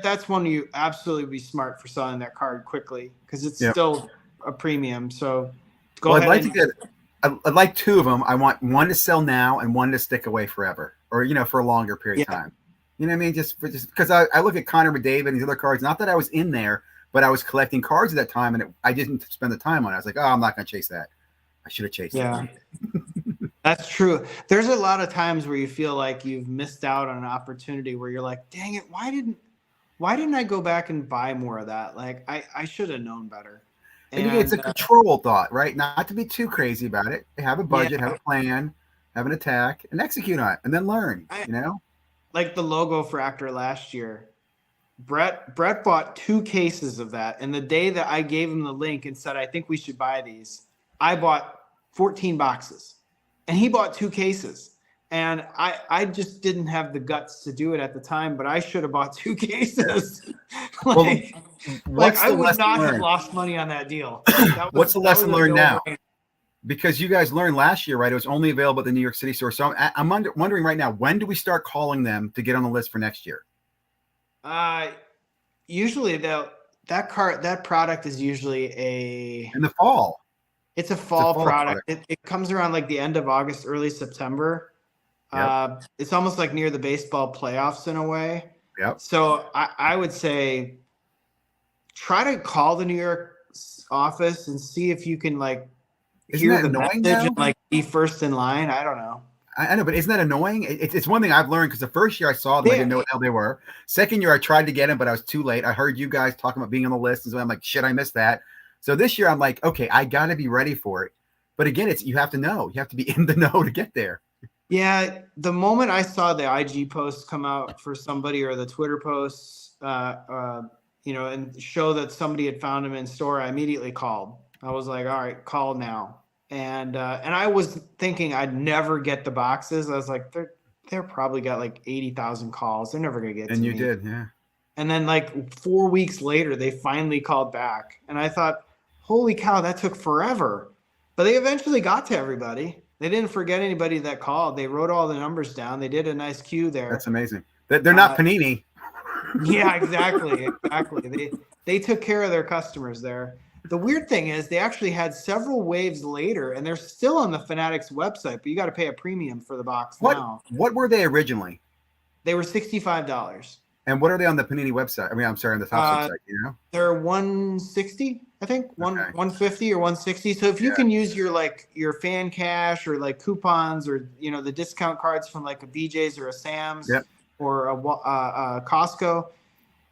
That's one you absolutely be smart for selling that card quickly because it's still a premium. So go ahead. I'd like two of them. I want one to sell now and one to stick away forever, or for a longer period of time. You know what I mean? Just because I look at Connor McDavid and these other cards. Not that I was in there, but I was collecting cards at that time, and I didn't spend the time on it. I was like, oh, I'm not going to chase that. I should have chased it. That's true. There's a lot of times where you feel like you've missed out on an opportunity where you're like, dang it, why didn't I go back and buy more of that? Like I should have known better. And again, it's a control thought, right? Not to be too crazy about it. Have a budget, have a plan, have an attack, and execute on it, and then learn. Like the logo fractor last year. Brett bought 2 cases of that, and the day that I gave him the link and said, I think we should buy these, I bought 14 boxes, and he bought 2 cases. And I just didn't have the guts to do it at the time, but I should have bought 2 cases. I would not have lost money on that deal. What's the lesson learned now? Because you guys learned last year, right? It was only available at the New York City store. So I'm wondering right now, when do we start calling them to get on the list for next year? Usually that product is usually in the fall. It's a fall product. It comes around like the end of August, early September. Yep. It's almost like near the baseball playoffs in a way. Yep. So I would say try to call the New York office and see if you can hear the message and be first in line. I don't know. I know, but isn't that annoying? It's one thing I've learned because the first year I saw them, I didn't know what the hell they were. Second year I tried to get them, but I was too late. I heard you guys talking about being on the list, and so I'm like, shit, I missed that. So this year I'm like, okay, I got to be ready for it. But again, you have to know. You have to be in the know to get there. Yeah, the moment I saw the IG posts come out for somebody or the Twitter posts, and show that somebody had found them in store, I immediately called. I was like, all right, call now. And I was thinking I'd never get the boxes. I was like, they're probably got 80,000 calls. They're never gonna get to me. And you did, yeah. And then 4 weeks later, they finally called back, and I thought, holy cow, that took forever. But they eventually got to everybody. They didn't forget anybody that called. They wrote all the numbers down. They did a nice queue there. That's amazing. They're not Panini. Yeah, exactly. They took care of their customers there. The weird thing is they actually had several waves later, and they're still on the Fanatics website, but you got to pay a premium for the box now. What were they originally? They were $65. And what are they on the Panini website? I mean, I'm sorry, on the top website, They're 160, I think, 150 or 160. So if you can use your fan cash or coupons or the discount cards from a BJ's or a Sam's or a Costco,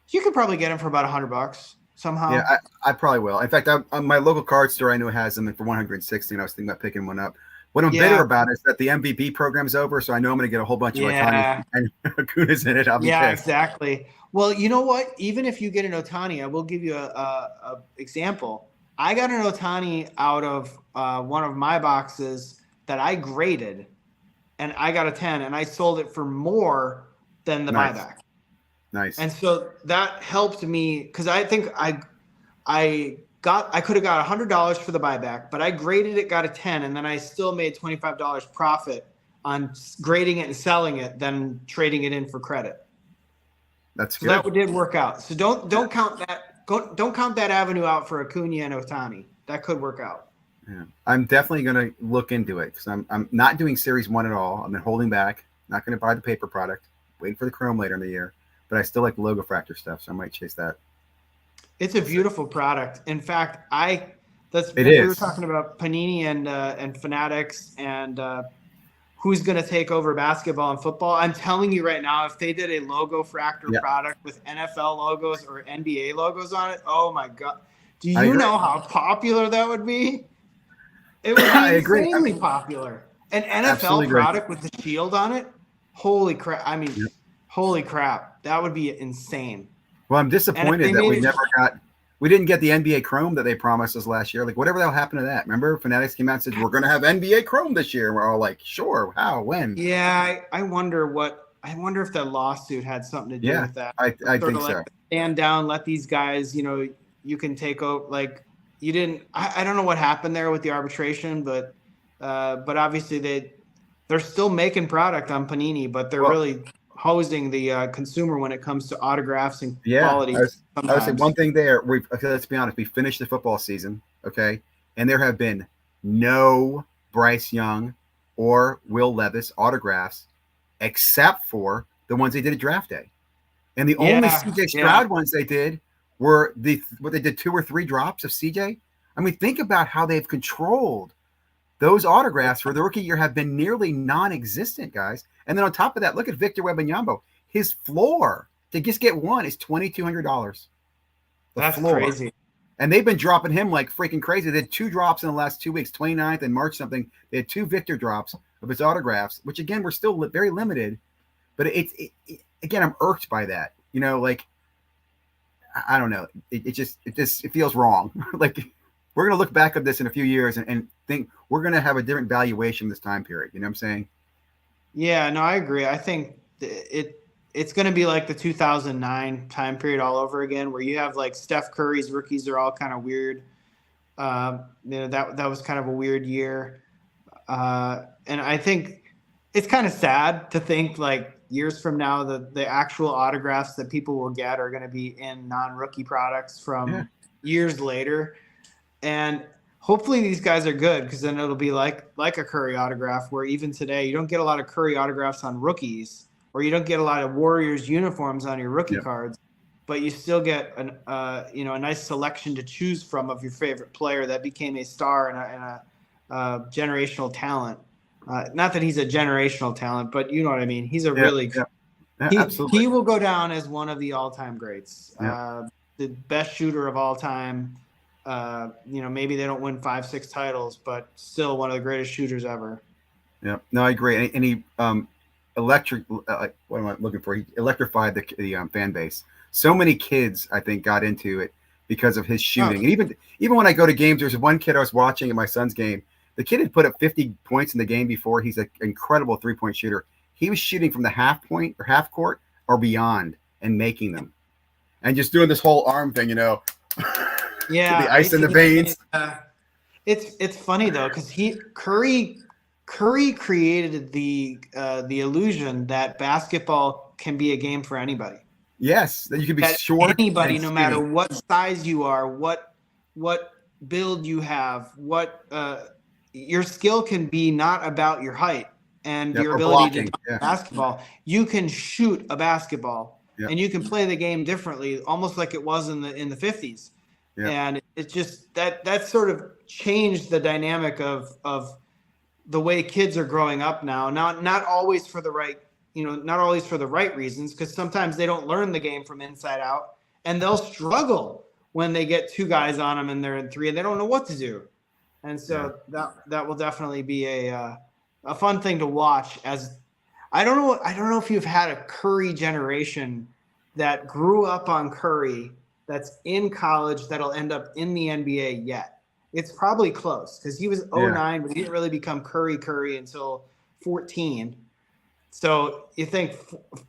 you could probably get them for about $100 somehow. Yeah, I probably will. In fact, my local card store I know has them for 160, and I was thinking about picking one up. What I'm bitter about is that the MVP program's over, so I know I'm going to get a whole bunch of Ohtani and Acuna's in it. I'll be pissed. Exactly. Well, you know what? Even if you get an Ohtani, I will give you a example. I got an Ohtani out of one of my boxes that I graded, and I got a 10, and I sold it for more than the buyback. Nice. And so that helped me because I think I could have got $100 for the buyback, but I graded it, got a 10, and then I still made $25 profit on grading it and selling it, then trading it in for credit. That's good. So that did work out. So don't count that. Don't count that avenue out for Acuna and Ohtani. That could work out. Yeah, I'm definitely going to look into it because I'm not doing Series 1 at all. I've been holding back. Not going to buy the paper product. Waiting for the Chrome later in the year. But I still like the logo fractor stuff, so I might chase that. It's a beautiful product. In fact, we were talking about Panini and Fanatics and who's going to take over basketball and football. I'm telling you right now, if they did a logo fractor product with NFL logos or NBA logos on it, oh my God. Do you know how popular that would be? It would be insanely popular. An NFL product with the shield on it, holy crap. I mean, holy crap. That would be insane. Well, I'm disappointed that we didn't get the NBA Chrome that they promised us last year. Like, whatever the hell happened to that? Remember, Fanatics came out and said, we're going to have NBA Chrome this year. And we're all like, sure, how, when? Yeah, I wonder if that lawsuit had something to do with that. I think so. stand down, let these guys, you can take over. Like you didn't. I don't know what happened there with the arbitration, but obviously they're still making product on Panini, but they're really hosing the consumer when it comes to autographs and quality. I would say one thing there. Let's be honest. We finished the football season, okay, and there have been no Bryce Young or Will Levis autographs, except for the ones they did at draft day. And the only CJ Stroud ones they did were what they did 2 or 3 drops of CJ. I mean, think about how they've controlled those autographs for the rookie year have been nearly non-existent, guys. And then on top of that, look at Victor Wembanyama. His floor to just get one is $2,200. That's crazy. And they've been dropping him like freaking crazy. They had 2 drops in the last 2 weeks, 29th and March something. They had 2 Victor drops of his autographs, which again were still very limited. But again, I'm irked by that. Like I don't know. It feels wrong. Like we're gonna look back at this in a few years and think we're gonna have a different valuation this time period. You know what I'm saying? Yeah, no, I agree. I think it's going to be like the 2009 time period all over again, where you have like Steph Curry's rookies are all kind of weird. That was kind of a weird year. And I think it's kind of sad to think like years from now, the actual autographs that people will get are going to be in non-rookie products from years later. And hopefully these guys are good, because then it'll be like a Curry autograph, where even today you don't get a lot of Curry autographs on rookies, or you don't get a lot of Warriors uniforms on your rookie cards, but you still get a nice selection to choose from of your favorite player that became a star and a generational talent. Not that he's a generational talent, but you know what I mean. He's a really he will go down as one of the all-time greats, the best shooter of all time. Maybe they don't win 5-6 titles, but still one of the greatest shooters ever. Yeah, no, I agree. And he what am I looking for? He electrified the fan base. So many kids, I think, got into it because of his shooting. And even when I go to games, there's one kid I was watching at my son's game. The kid had put up 50 points in the game before. He's an incredible 3-point shooter. He was shooting from the half point or half court or beyond and making them, and just doing this whole arm thing, the ice in the veins. It's funny though, because Curry created the illusion that basketball can be a game for anybody. Yes, that you can be short. Anybody, no matter what size you are, what build you have, what your skill can be not about your height and your ability to dunk basketball. You can shoot a basketball and you can play the game differently, almost like it was in the 50s. Yeah. And it's just that sort of changed the dynamic of the way kids are growing up now. Not always for the right, not always for the right reasons, because sometimes they don't learn the game from inside out, and they'll struggle when they get 2 guys on them and they're in 3 and they don't know what to do. And so that will definitely be a fun thing to watch. As I don't know if you've had a Curry generation that grew up on Curry that's in college that'll end up in the NBA yet. It's probably close, because he was 09, but he didn't really become Curry until 14. So you think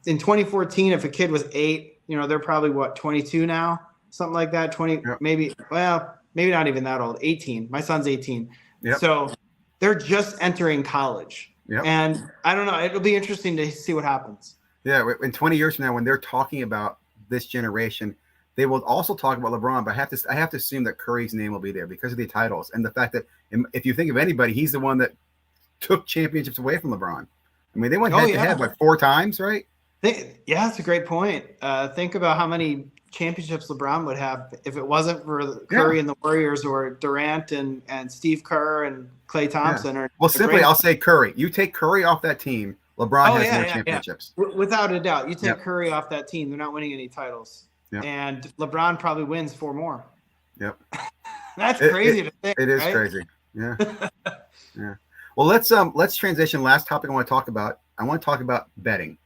in 2014, if a kid was 8, they're probably 22 now, something like that. 20, maybe not even that old. 18. My son's 18. Yep. So they're just entering college. Yep. And I don't know. It'll be interesting to see what happens. Yeah. In 20 years from now, when they're talking about this generation, they will also talk about LeBron, but I have to assume that Curry's name will be there because of the titles and the fact that if you think of anybody, he's the one that took championships away from LeBron. I mean, they went head to head 4 times, right? That's a great point. Think about how many championships LeBron would have if it wasn't for Curry and the Warriors, or Durant and Steve Kerr and Klay Thompson. Yeah. Well, simply, I'll say Curry. You take Curry off that team, LeBron has more championships. Yeah. Without a doubt. You take Curry off that team, they're not winning any titles. Yep. And LeBron probably wins 4 more. Yep. That's crazy to think. It is crazy. Yeah. Yeah. Well, let's transition. Last topic I want to talk about betting.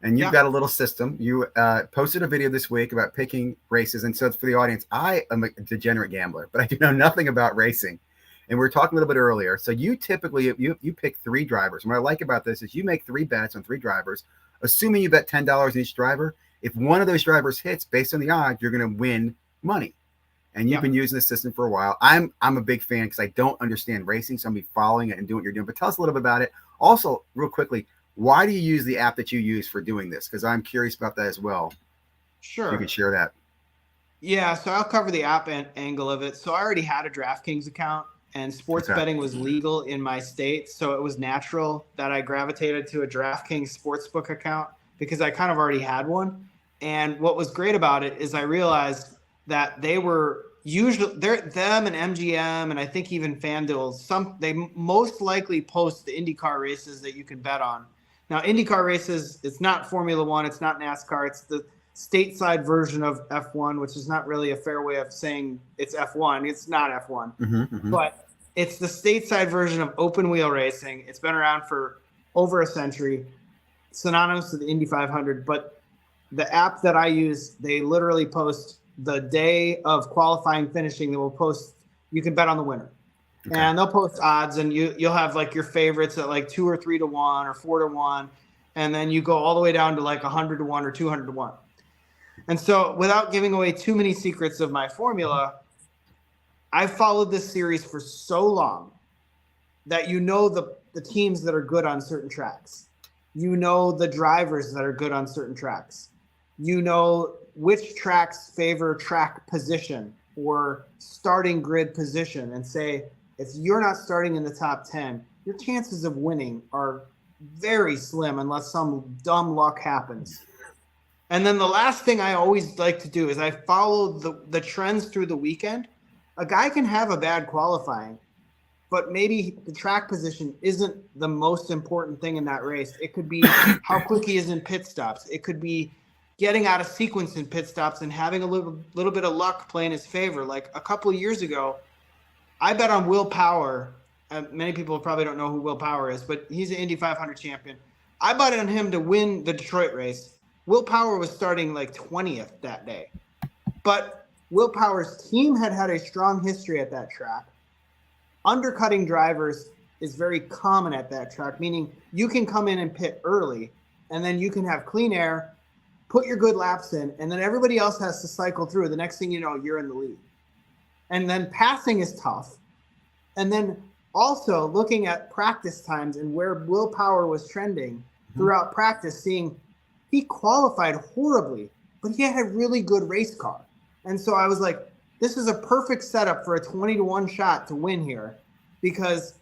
And you've got a little system. You posted a video this week about picking races. And so for the audience, I am a degenerate gambler, but I do know nothing about racing. And we were talking a little bit earlier. So you typically, you pick 3 drivers. And what I like about this is you make 3 bets on 3 drivers, assuming you bet $10 on each driver. If one of those drivers hits based on the odds, you're going to win money. And you've been using the system for a while. I'm a big fan because I don't understand racing, so I'm be following it and doing what you're doing. But tell us a little bit about it. Also, real quickly, why do you use the app that you use for doing this? Because I'm curious about that as well. Sure. You can share that. Yeah, so I'll cover the app angle of it. So I already had a DraftKings account, and sports betting was legal in my state. So it was natural that I gravitated to a DraftKings sportsbook account because I kind of already had one. And what was great about it is I realized that they were them and MGM and I think even FanDuel, they most likely post the IndyCar races that you can bet on. Now, IndyCar races, it's not Formula One, it's not NASCAR, it's the stateside version of F1, which is not really a fair way of saying it's F1. It's not F1, but it's the stateside version of open wheel racing. It's been around for over a century, synonymous with the Indy 500. But the app that I use, they literally post the day of qualifying, finishing. They will post. You can bet on the winner, and they'll post odds, and you'll have like your favorites at like 2 or 3 to 1 or 4 to 1, and then you go all the way down to like 100 to 1 or 200 to 1. And so, without giving away too many secrets of my formula, I've followed this series for so long that you know the teams that are good on certain tracks. You know the drivers that are good on certain tracks. You know which tracks favor track position or starting grid position, and say, if you're not starting in the top 10, your chances of winning are very slim unless some dumb luck happens. And then the last thing I always like to do is I follow the trends through the weekend. A guy can have a bad qualifying, but maybe the track position isn't the most important thing in that race. It could be how quick he is in pit stops. It could be getting out of sequence in pit stops and having a little bit of luck play in his favor. Like a couple of years ago, I bet on Will Power. Many people probably don't know who Will Power is, but he's an Indy 500 champion. I bet on him to win the Detroit race. Will Power was starting like 20th that day. But Will Power's team had a strong history at that track. Undercutting drivers is very common at that track, meaning you can come in and pit early, and then you can have clean air, put your good laps in, and then everybody else has to cycle through. The next thing you know, you're in the lead. And then passing is tough. And then also looking at practice times and where Will Power was trending throughout practice, seeing he qualified horribly, but he had a really good race car. And so I was like, this is a perfect setup for a 20 to 1 shot to win here, because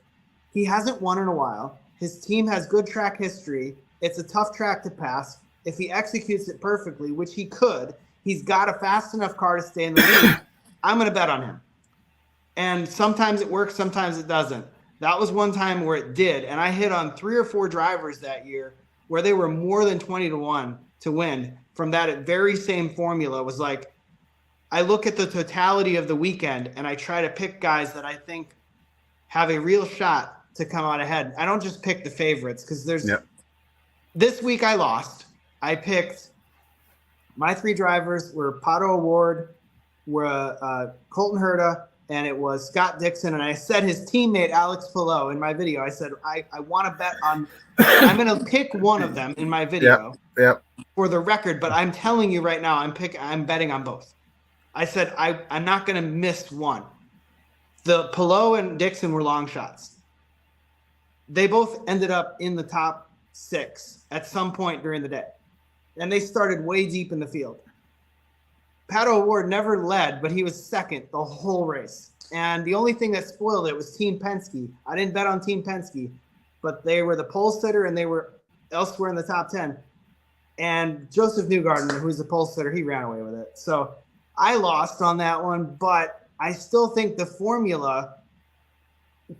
he hasn't won in a while. His team has good track history. It's a tough track to pass. If he executes it perfectly, which he could, he's got a fast enough car to stay in the lead. I'm going to bet on him. And sometimes it works, sometimes it doesn't. That was one time where it did. And I hit on 3 or 4 drivers that year where they were more than 20 to 1 to win from that very same formula. Was like, I look at the totality of the weekend and I try to pick guys that I think have a real shot to come out ahead. I don't just pick the favorites, because this week I lost. I picked my 3 drivers were Pato O'Ward, were Colton Herta, and it was Scott Dixon. And I said his teammate Alex Palou in my video. I said I want to bet on. I'm going to pick one of them in my video for the record. But I'm telling you right now, I'm betting on both. I said I'm not going to miss one. The Palou and Dixon were long shots. They both ended up in the top 6 at some point during the day, and they started way deep in the field. Pato O'Ward never led, but he was second the whole race. And the only thing that spoiled it was Team Penske. I didn't bet on Team Penske, but they were the pole sitter and they were elsewhere in the top 10. And Joseph Newgarden, who's the pole sitter, he ran away with it. So I lost on that one, but I still think the formula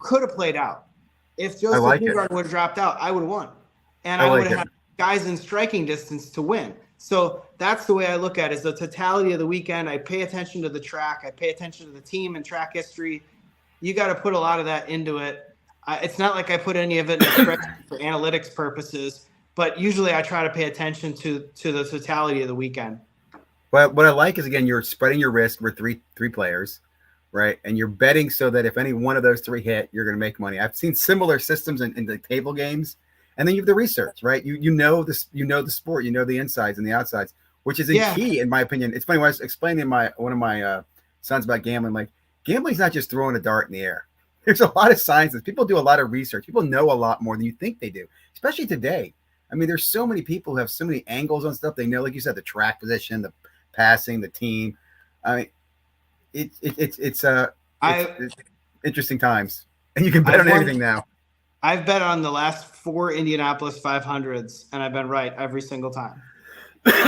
could have played out. If Joseph Newgarden would have dropped out, I would have won. And I would have had guys in striking distance to win. So that's the way I look at it, is the totality of the weekend. I pay attention to the track. I pay attention to the team and track history. You got to put a lot of that into it. It's not like I put any of it in for analytics purposes, but usually I try to pay attention to the totality of the weekend. But what I like is, again, you're spreading your risk for three players, right? And you're betting so that if any one of those 3 hit, you're going to make money. I've seen similar systems in the table games. And then you have the research, right? You know the sport, you know the insides and the outsides. which is a key in my opinion. It's funny when I was explaining to one of my sons about gambling. Like, gambling's not just throwing a dart in the air. There's a lot of sciences. People do a lot of research. People know a lot more than you think they do, especially today. I mean, there's so many people who have so many angles on stuff. They know, like you said, the track position, the passing, the team. I mean, it's interesting times, and you can bet on anything now. I've bet on the last 4 Indianapolis 500s, and I've been right every single time.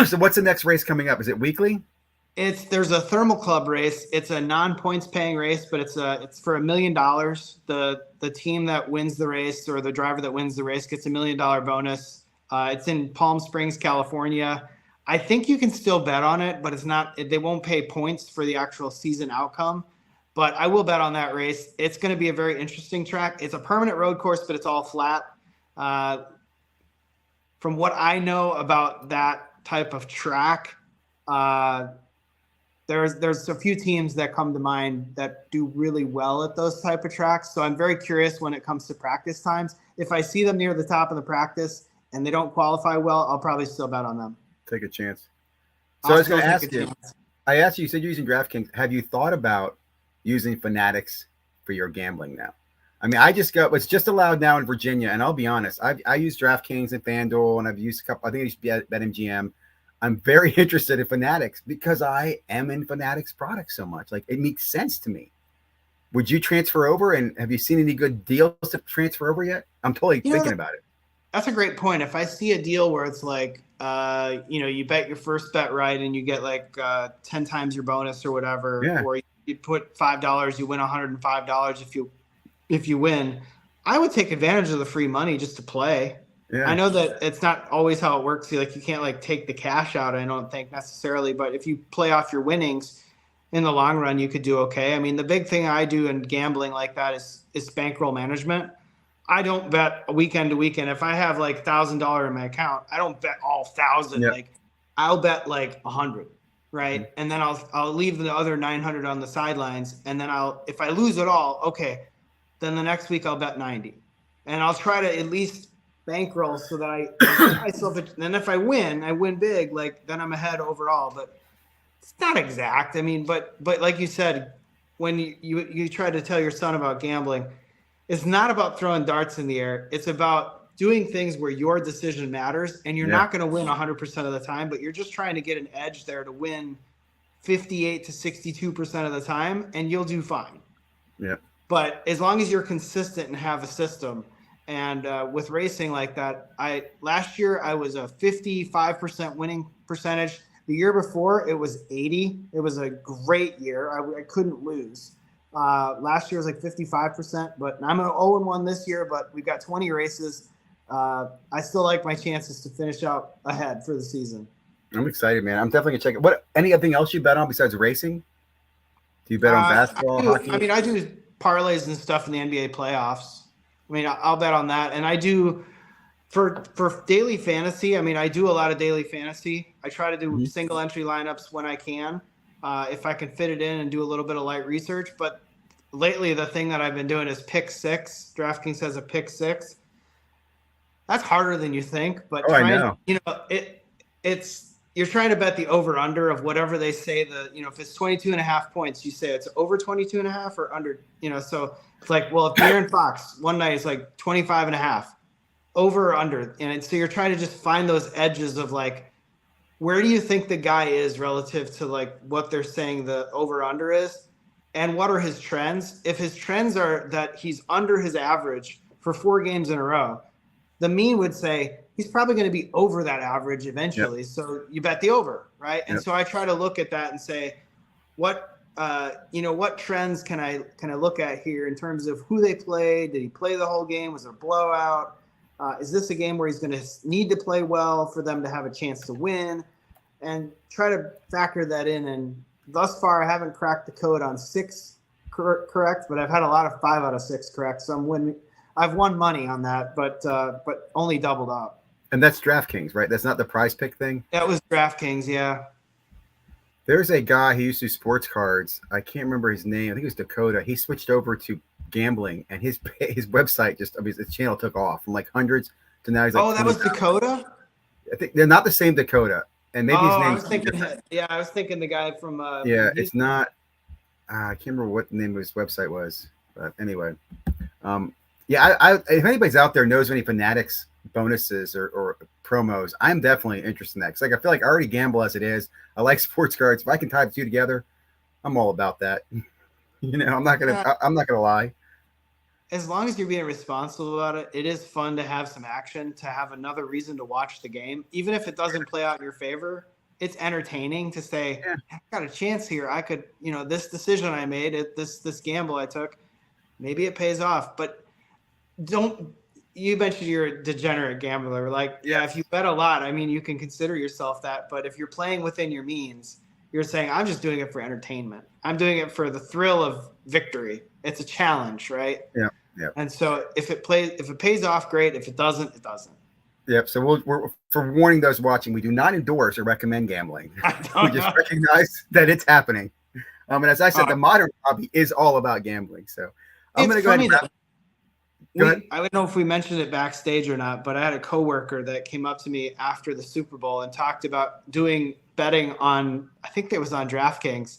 So what's the next race coming up? Is it weekly? There's a thermal club race. It's a non-points paying race, but it's for $1 million. The team that wins the race, or the driver that wins the race, gets $1 million bonus. It's in Palm Springs, California. I think you can still bet on it, but it's not. They won't pay points for the actual season outcome. But I will bet on that race. It's going to be a very interesting track. It's a permanent road course, but it's all flat. From what I know about that type of track, there's a few teams that come to mind that do really well at those type of tracks. So I'm very curious when it comes to practice times. If I see them near the top of the practice and they don't qualify well, I'll probably still bet on them. Take a chance. So I was going to ask you, I asked you, you said you're using DraftKings. Have you thought about using Fanatics for your gambling now? I mean, it's just allowed now in Virginia. And I'll be honest, I use DraftKings and FanDuel, and I've used a couple, I think I used to be at BetMGM. I'm very interested in Fanatics because I am in Fanatics products so much. Like, it makes sense to me. Would you transfer over, and have you seen any good deals to transfer over yet? I'm totally thinking about it. That's a great point. If I see a deal where it's like, you bet your first bet right and you get like 10 times your bonus or whatever, or you put $5, you win $105 if you win, I would take advantage of the free money just to play. Yeah. I know that it's not always how it works. You can't like take the cash out, I don't think necessarily, but if you play off your winnings in the long run, you could do okay. I mean, the big thing I do in gambling like that is bankroll management. I don't bet weekend to weekend. If I have like $1,000 in my account, I don't bet all 1,000. Yep. Like, I'll bet like 100, right? Mm-hmm. And then I'll leave the other 900 on the sidelines. And then if I lose it all, okay, then the next week I'll bet 90, and I'll try to at least bankroll so that I myself. And if I win big. Like, then I'm ahead overall. But it's not exact. I mean, but like you said, when you try to tell your son about gambling, it's not about throwing darts in the air. It's about doing things where your decision matters, and you're not going to win 100% of the time, but you're just trying to get an edge there to win 58 to 62% of the time, and you'll do fine. Yeah. But as long as you're consistent and have a system, and with racing like that, last year I was a 55% winning percentage. The year before it was 80. It was a great year. I couldn't lose. Last year was like 55%, but I'm 0-1 this year, but we've got 20 races. I still like my chances to finish out ahead for the season. I'm excited, man. I'm definitely gonna check it. Anything else you bet on besides racing? Do you bet on basketball, hockey? I mean, I do parlays and stuff in the NBA playoffs. I mean, I'll bet on that. And I do for daily fantasy. I mean, I do a lot of daily fantasy. I try to do single entry lineups when I can, if I can fit it in and do a little bit of light research. But lately, the thing that I've been doing is pick six. DraftKings has a pick six. That's harder than you think, but I know. It's you're trying to bet the over under of whatever they say if it's 22.5 points, you say it's over 22.5 or under, so it's like, well, if De'Aaron Fox one night is like 25.5 over or under. And so you're trying to just find those edges of like, where do you think the guy is relative to like what they're saying the over under is? And what are his trends? If his trends are that he's under his average for 4 games in a row, the mean would say he's probably going to be over that average eventually. Yep. So you bet the over, right? And so I try to look at that and say, what trends can I look at here in terms of who they played? Did he play the whole game? Was it a blowout? Is this a game where he's going to need to play well for them to have a chance to win? And try to factor that in. And thus far, I haven't cracked the code on 6 correct, but I've had a lot of 5 out of 6 correct. So I've won money on that, but only doubled up. And that's DraftKings, right? That's not the Prize Pick thing? That was DraftKings, yeah. There's a guy who used to do sports cards. I can't remember his name. I think it was Dakota. He switched over to gambling, and his website his channel took off from like hundreds to now he's like. Oh, that was Dakota? I think they're not the same Dakota. and maybe his Oh, I name's was thinking, yeah, I was thinking the guy from yeah, it's Houston. not. I can't remember what the name of his website was, but anyway, yeah. If anybody's out there knows any Fanatics bonuses or promos, I'm definitely interested in that. Cause like I feel like I already gamble as it is. I like sports cards. If I can tie the two together, I'm all about that. Yeah, I'm not gonna lie. as long as you're being responsible about it, it is fun to have some action, to have another reason to watch the game, even if it doesn't play out in your favor. It's entertaining to say, Yeah, I got a chance here. I could, this decision I made, this gamble I took, maybe it pays off. But don't. You mentioned you're a degenerate gambler. Like, yeah, if yes, you bet a lot, I mean, you can consider yourself that. But if you're playing within your means, you're saying, I'm just doing it for entertainment. I'm doing it for the thrill of victory. It's a challenge, right? yeah, yeah, And so if it pays off, great. If it doesn't, it doesn't. yep. So we're for warning those watching, we do not endorse or recommend gambling. I We don't just know. recognize that it's happening. And as I said, Uh, the modern hobby is all about gambling. So I'm it's going to go ahead funny and though. wrap. Go ahead. I don't know if we mentioned it backstage or not, but I had a coworker that came up to me after the Super Bowl and talked about doing betting on, I think it was on DraftKings,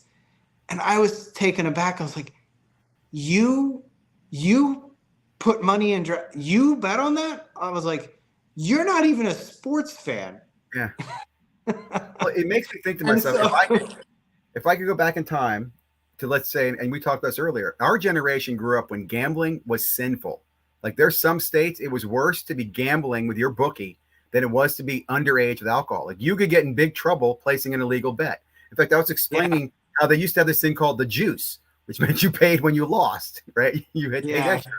and I was taken aback. I was like, "You, you put money in, you bet on that?" I was like, "You're not even a sports fan." Yeah. Well, it makes me think to And myself, so, if I could go back in time to, let's say, and we talked about this earlier, our generation grew up when gambling was sinful. Like there's some states it was worse to be gambling with your bookie than it was to be underage with alcohol. Like you could get in big trouble placing an illegal bet. In fact, I was yeah, explaining how they used to have this thing called the juice, which meant you paid when you lost, right? You had to pay yeah, extra.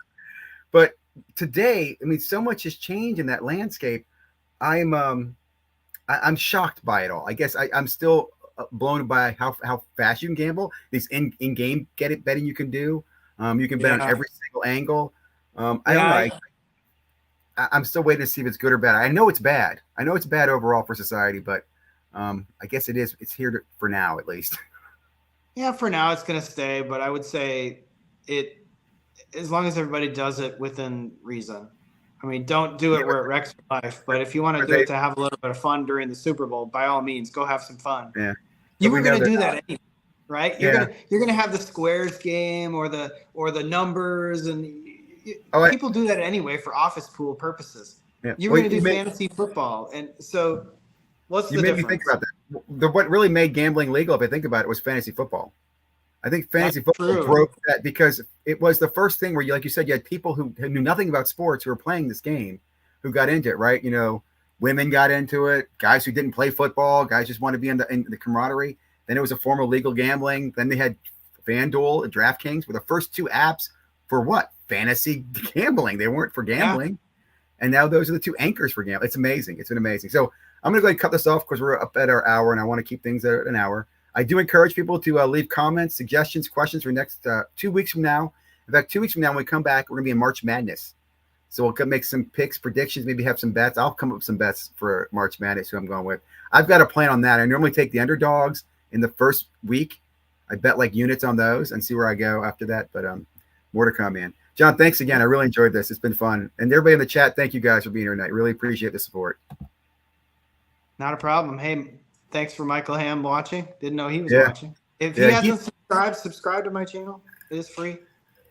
But today, I mean, so much has changed in that landscape. I'm I'm shocked by it all. I guess I'm still blown by how fast you can gamble. These in game get it betting you can do. You can bet on yeah, every single angle. I don't yeah. know. I'm still waiting to see if it's good or bad. I know it's bad. I know it's bad overall for society, but I guess it is. It's here for now, at least. Yeah, for now it's going to stay, but I would say it, as long as everybody does it within reason. I mean, don't do Yeah, it where it wrecks your life, but if you want to but do they, it to have a little bit of fun during the Super Bowl, by all means, go have some fun. yeah, You but we were know going to they're do not. that anyway, right? Yeah. You're gonna have the squares game or the numbers, and Oh, people do that anyway for office pool purposes. yeah. You were Well, going to do fantasy football, and so what's you the made me think difference? about that. What really made gambling legal, if I think about it, was fantasy football. I think That's fantasy football true. broke that because it was the first thing where, you, like you said, you had people who knew nothing about sports who were playing this game, who got into it, right? Women got into it, guys who didn't play football, guys just want to be in the camaraderie. Then it was a form of legal gambling. Then they had FanDuel and DraftKings were the first two apps for what? Fantasy gambling. They weren't for Yeah. gambling. And now those are the two anchors for gambling. It's amazing. It's been amazing. So I'm going to go ahead and cut this off because we're up at our hour and I want to keep things at an hour. I do encourage people to leave comments, suggestions, questions for next 2 weeks from now. In fact, 2 weeks from now, when we come back, we're going to be in March Madness. So we'll make some picks, predictions, maybe have some bets. I'll come up with some bets for March Madness, who I'm going with. I've got a plan on that. I normally take the underdogs in the first week. I bet like units on those and see where I go after that. But more to come, man. John, thanks again. I really enjoyed this. It's been fun. And everybody in the chat, thank you guys for being here tonight. Really appreciate the support. Not a problem. Hey, thanks for Michael Ham watching. Didn't know he was Yeah. watching. If he Yeah. hasn't subscribed, subscribe to my channel. It is free.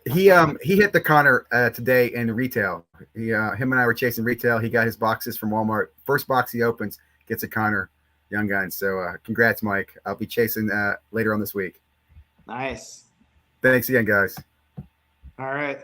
He hit the Connor today in retail. Him and I were chasing retail. He got his boxes from Walmart. First box he opens gets a Connor Young Gun. So congrats, Mike. I'll be chasing later on this week. Nice. Thanks again, guys. All right.